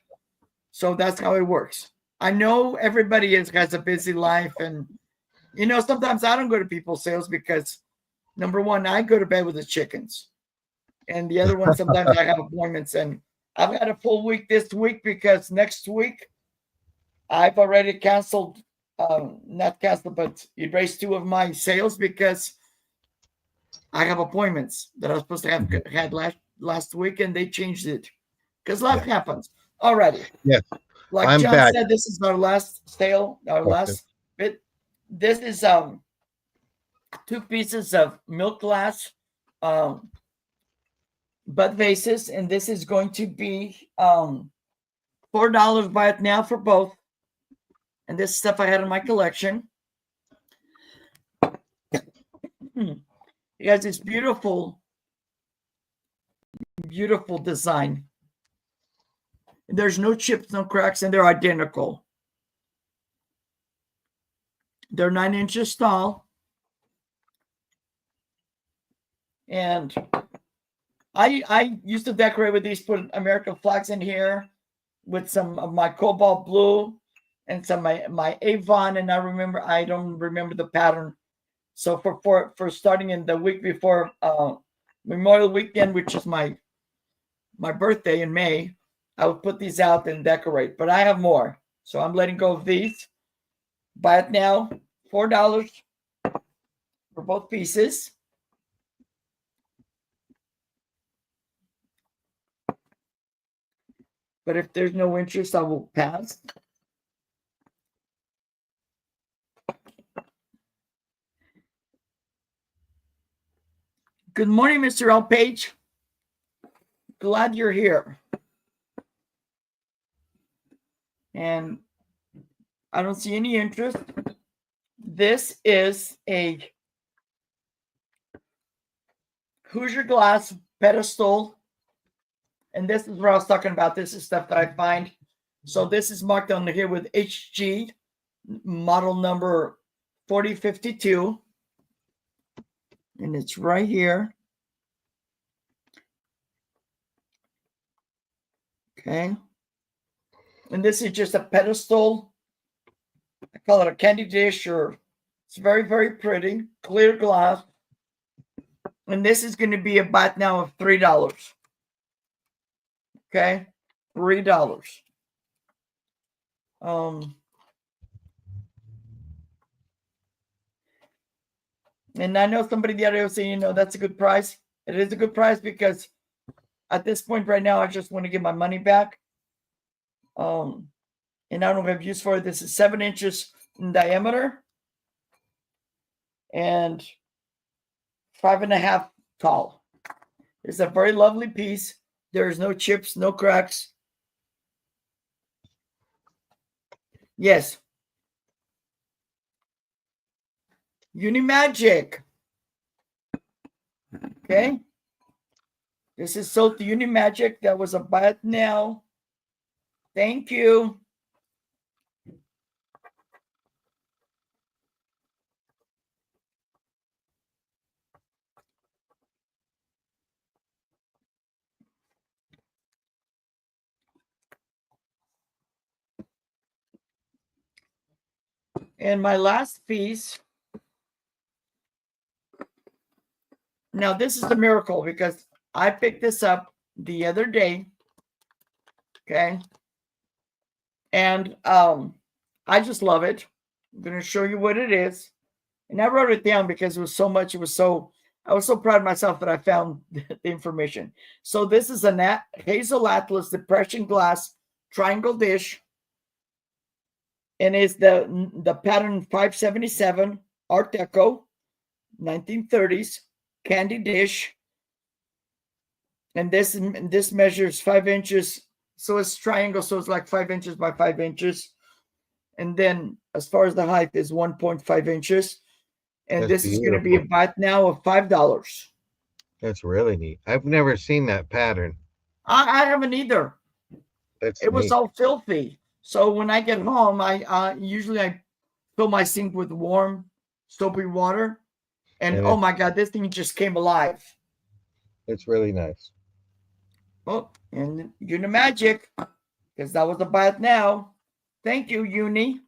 So that's how it works. I know everybody has a busy life, and sometimes I don't go to people's sales because number one, I go to bed with the chickens, and the other one, sometimes I have appointments, and I've got a full week this week because next week I've already canceled, not canceled, but erased 2 of my sales because I have appointments that I was supposed to have Mhm. had last week, and they changed it because life Yeah. happens. Alrighty, Yes. like I'm John back. said, this is our last sale, our Okay. last bit. This is 2 pieces of milk glass bud vases, and this is going to be $4. Buy it now for both. And this stuff I had in my collection. It has this beautiful, beautiful design. There's no chips, no cracks, and they're identical. They're 9 inches tall. And I used to decorate with these, put American flags in here with some of my cobalt blue and some of my Avon. And I don't remember the pattern. So for starting in the week before Memorial Weekend, which is my birthday in May, I would put these out and decorate. But I have more. So I'm letting go of these. Buy it now, $4 for both pieces. But if there's no interest, I will pass. Good morning, Mr. L. Page. Glad you're here. And I don't see any interest. This is a Hoosier glass pedestal. And this is what I was talking about. This is stuff that I find. So this is marked on here with HG, model number 4052. And it's right here. Okay. And this is just a pedestal. I call it a candy dish, or it's very, very pretty. Clear glass. And this is going to be a buy now of $3. Okay. $3. And I know somebody the other day was saying, that's a good price. It is a good price because at this point right now, I just want to get my money back. And I don't have use for it. This is 7 inches in diameter and 5.5 tall. It's a very lovely piece. There's no chips, no cracks. Yes. Unimagic. Okay. This is sold to Unimagic. That was a buy it now. Thank you. And my last piece. Now, this is a miracle because I picked this up the other day. Okay. And I just love it. I'm going to show you what it is. And I wrote it down because it was so much. I was so proud of myself that I found the information. So this is a Hazel Atlas depression glass triangle dish. And it's the pattern 577 Art Deco, 1930s candy dish. And this measures 5 inches. So it's triangle. So it's like 5 inches by 5 inches. And then as far as the height is 1.5 inches. And That's this is going to be a buy now of $5. That's really neat. I've never seen that pattern. I haven't either. It was all filthy. So when I get home, I usually fill my sink with warm, soapy water. And oh my God, this thing just came alive. It's really nice. Oh, and Unimagic, because that was a buy it now. Thank you, Uni.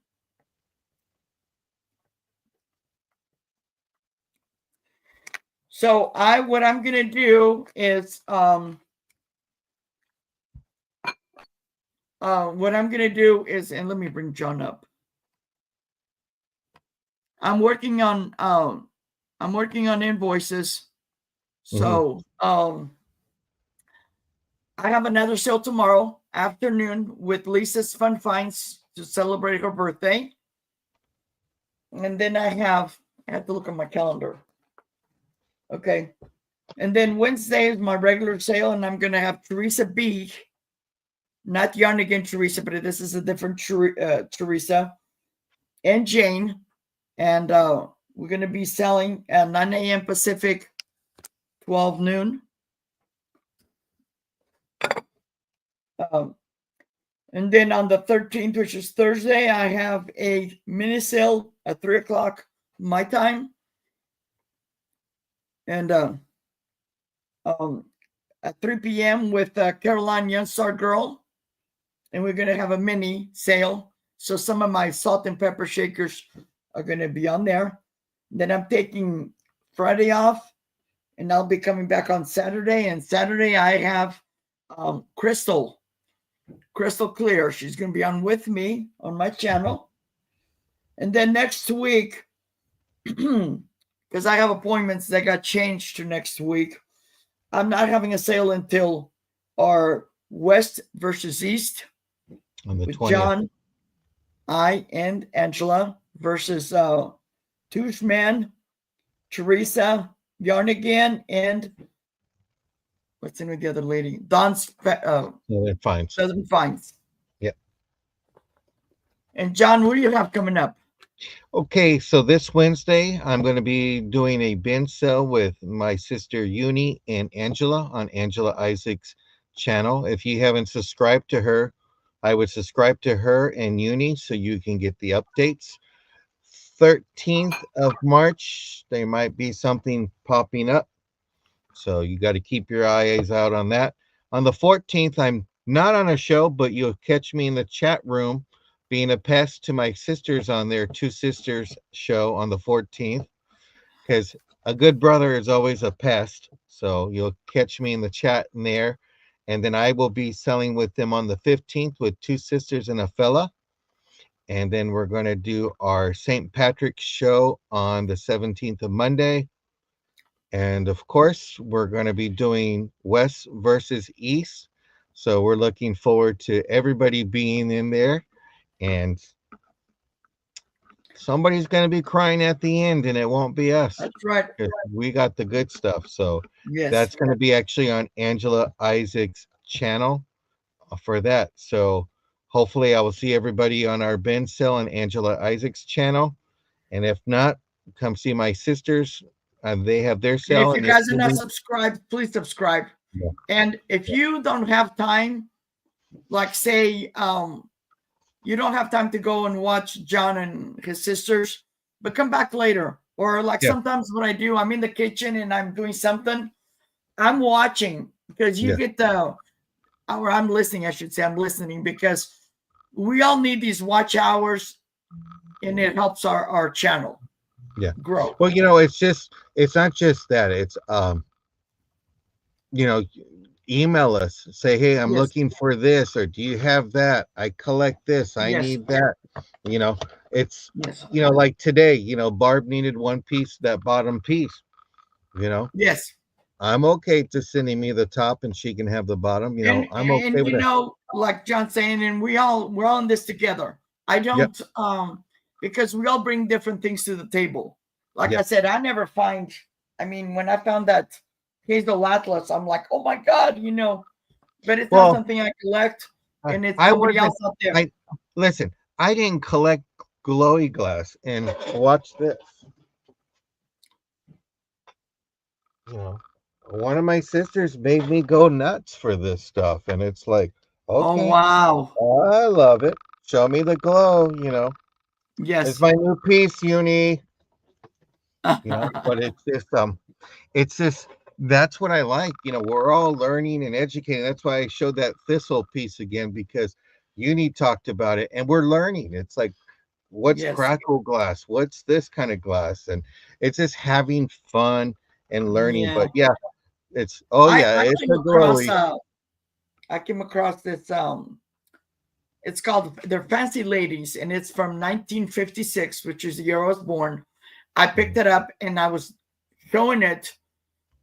So what I'm gonna do is and let me bring John up. I'm working on invoices. So I have another sale tomorrow afternoon with Lisa's Fun Finds to celebrate her birthday. And then I have to look at my calendar. Okay. And then Wednesday is my regular sale, and I'm gonna have Teresa B, not Yarnigan Teresa, but this is a different Teresa, and Jane, and we're gonna be selling at 9 a.m. Pacific, 12 noon. Um, and then on the 13th, which is Thursday, I have a mini sale at 3 o'clock my time, and at 3 p.m. with Caroline Youngstar Girl, and we're gonna have a mini sale. So some of my salt and pepper shakers are gonna be on there. Then I'm taking Friday off, and I'll be coming back on Saturday. And Saturday I have Crystal Clear. She's gonna be on with me on my channel. And then next week, because I have appointments that got changed to next week, I'm not having a sale until our West versus East On the with 20th. John, I, and Angela versus Toothman, Teresa, Yarnigan, and what's in with the other lady? Don's Southern Fines. Southern Fines. Yep. And John, what do you have coming up? Okay, so this Wednesday, I'm going to be doing a bin sale with my sister Uni and Angela on Angela Isaac's channel. If you haven't subscribed to her, I would subscribe to her and Uni so you can get the updates. 13th of March, there might be something popping up. So you got to keep your eyes out on that. On the 14th, I'm not on a show, but you'll catch me in the chat room being a pest to my sisters on their Two Sisters show on the 14th, because a good brother is always a pest. So you'll catch me in the chat in there. And then I will be selling with them on the 15th with Two Sisters and a Fella. And then we're going to do our St. Patrick's show on the 17th of Monday. And of course, we're going to be doing West versus East. So we're looking forward to everybody being in there. And somebody's going to be crying at the end, and it won't be us. That's right. We got the good stuff. So yes, that's going to be actually on Angela Isaac's channel for that. So hopefully I will see everybody on our bin sale on Angela Isaac's channel. And if not, come see my sisters. They have their and sale. if you guys are not subscribed, please subscribe. Yeah. And if you don't have time, like say you don't have time to go and watch John and his sisters, but come back later. Or like sometimes what I do, I'm in the kitchen and I'm doing something. I'm watching because you get or I'm listening, I should say. I'm listening because we all need these watch hours, and it helps our channel grow. Well, it's not just that. It's email us, say, hey, I'm looking for this, or do you have that? I collect this, I need that. It's like today, Barb needed one piece, that bottom piece. Yes, I'm okay to sending me the top and she can have the bottom. I'm okay with that. Like John saying, and we're all in this together. I don't because we all bring different things to the table. Like I said, I never find. I mean, when I found that Hazel Atlas, I'm like, oh my god, But it's not something I collect, and it's somebody else out there. Listen, I didn't collect glowy glass, and watch this. One of my sisters made me go nuts for this stuff, and it's like, okay, oh wow, I love it. Show me the glow, Yes, it's my new piece, Uni. But it's just that's what I like. We're all learning and educating. That's why I showed that thistle piece again, because Uni talked about it, and we're learning. It's like, what's crackle glass? What's this kind of glass? And it's just having fun and learning. But it's it's a glowy. I came across this it's called, they're Fancy Ladies, and it's from 1956, which is the year I was born. I picked it up and I was showing it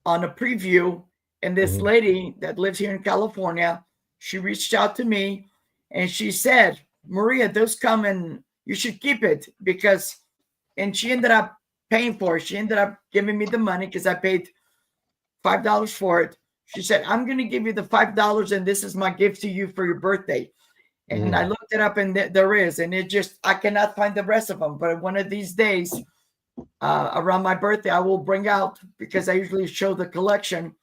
on a preview, and this lady that lives here in California, she reached out to me and she said, Maria, those come and you should keep it, because, and she ended up paying for it. She ended up giving me the money because I paid $5 for it. She said, I'm going to give you the $5 and this is my gift to you for your birthday. And I Mm, looked it up and there is, and it just, I cannot find the rest of them. But one of these days, around my birthday, I will bring out, because I usually show the collection.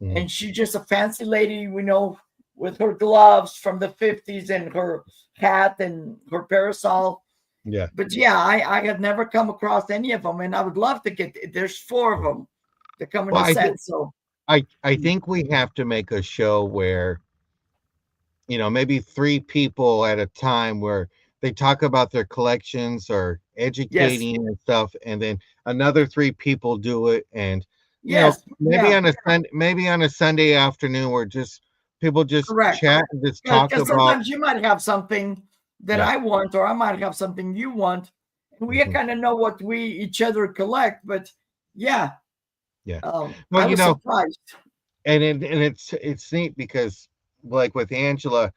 mm, And she's just a fancy lady, with her gloves from the 50s and her hat and her parasol. yeah. But yeah, I have never come across any of them, and I would love to there's four of them that come in Well, the set. So I think we have to make a show where, maybe three people at a time where they talk about their collections or yes, educating and stuff, and then another three people do it, and yes, maybe yeah, on a Sunday afternoon where just people just correct. chat and just talk Because about. sometimes you might have something that Yeah. I want, or I might have something you want, and we Mhm. kind of know what we each other collect. But yeah, Yeah. Well, I was surprised. and it's neat because like with Angela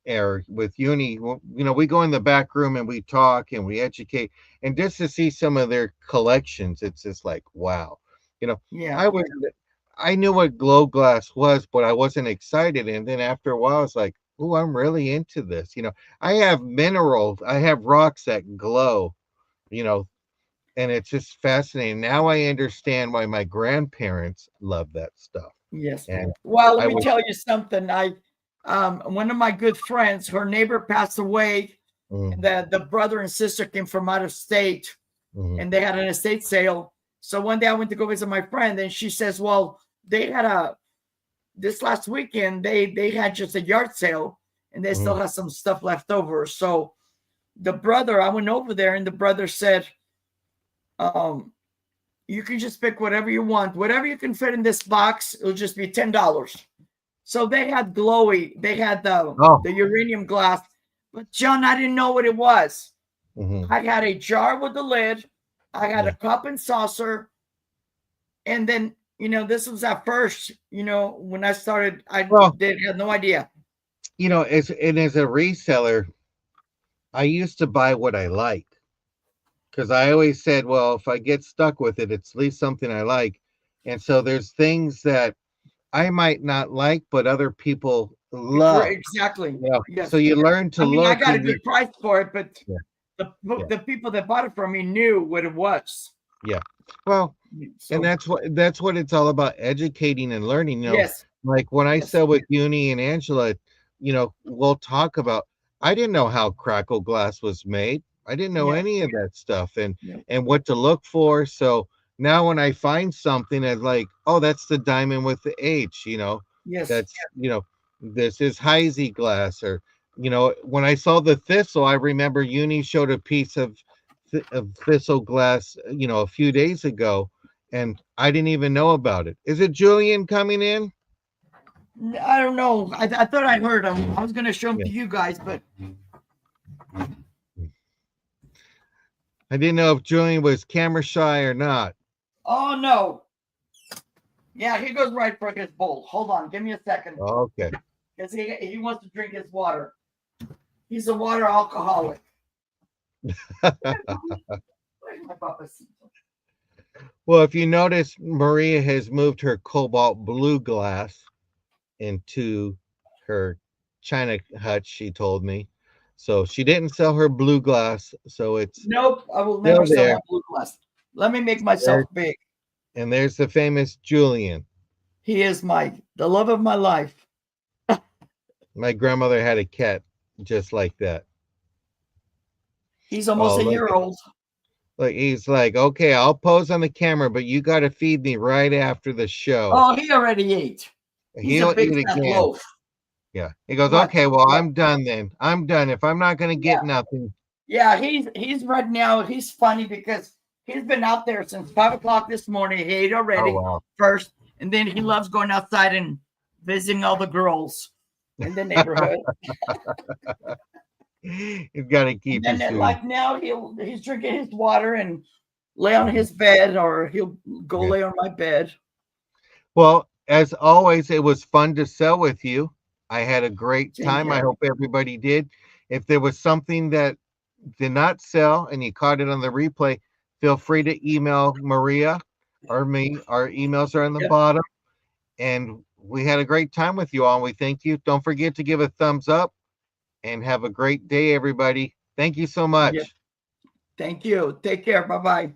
or with Uni, we go in the back room and we talk and we educate, and just to see some of their collections, it's just like wow. You know, Yeah, I was I knew what glow glass was, but I wasn't excited. And then after a while, it's like, oh, I'm really into this. I have minerals, I have rocks that glow. You know, and it's just fascinating. Now I understand why my grandparents loved that stuff, yes. and Well, let I me was. tell you something. One of my good friends, her neighbor passed away, and Mm, the brother and sister came from out of state, mm, and they had an estate sale. So one day I went to go visit my friend, and she says, "Well, they had a this last weekend. They had just a yard sale, and they still mm, have some stuff left over." So the brother, I went over there, and the brother said, um, "You can just pick whatever you want, whatever you can fit in this box. It'll just be $10." So they had glowy, they had oh, the uranium glass, but John, I didn't know what it was. mhm, I had a jar with the lid, I had a yeah. cup and saucer, and then this was at first. When I started, I Well, did had no idea. as a reseller, I used to buy what I like because I always said, well, if I get stuck with it, it's at least something I like. And so there's things that I might not like, but other people love. Exactly. So Yes. you learn to I mean, I look got a and good price for it, but yeah, the yeah, the people that bought it from me knew what it was. yeah. Well, and So that's what it's all about, educating and learning. yes, Like when I yes, sell with Uni and Angela, we'll talk about. I didn't know how crackle glass was made. I didn't know yeah, any of that stuff, and yeah, and what to look for. So now when I find something that's like, oh, that's the diamond with the H. yes, That's this is Heisey glass, or when I saw the thistle, I remember Uni showed a piece of thistle glass, a few days ago, and I didn't even know about it. Is it Julian coming in? I don't know. I thought I heard them. I was going to show them Yeah. to you guys, but I didn't know if Julian was camera shy or not. oh no. Yeah, he goes right for his bowl. Hold on, give me a second, Okay. because he wants to drink his water. He's a water alcoholic. Where's my papacito? Well, if you notice, Maria has moved her cobalt blue glass into her China hutch, she told me. So she didn't sell her blue glass, so it's Nope, I will never still sell there. my blue glass. Let me make myself There- big. And there's the famous Julian. He is the love of my life. My grandmother had a cat just like that. He's almost Oh, a year old. look, he's like, okay, I'll pose on the camera, but you got to feed me right after the show. Oh, he already ate. He's a He'll big eat fat again. loaf. Yeah. He goes, What? okay, well, What? I'm done then. I'm done. If I'm not going to get Yeah. nothing. Yeah, he's right now. He's funny because he's been out there since 5 o'clock this morning. He ate Oh, already wow. first, and then he loves going outside and visiting all the girls in the neighborhood. He's got to And keep then his food. like now he's drinking his water and lay on his bed, or he'll go Yeah. lay on my bed. Well, as always, it was fun to sell with you. I had a great Same time. I here. hope everybody did. If there was something that did not sell and you caught it on the replay, feel free to email Maria or me. Our emails are on the Yep. bottom. And we had a great time with you all. And we thank you. Don't forget to give a thumbs up and have a great day, everybody. Thank you so Yeah. much. Thank you. Take care. Bye bye.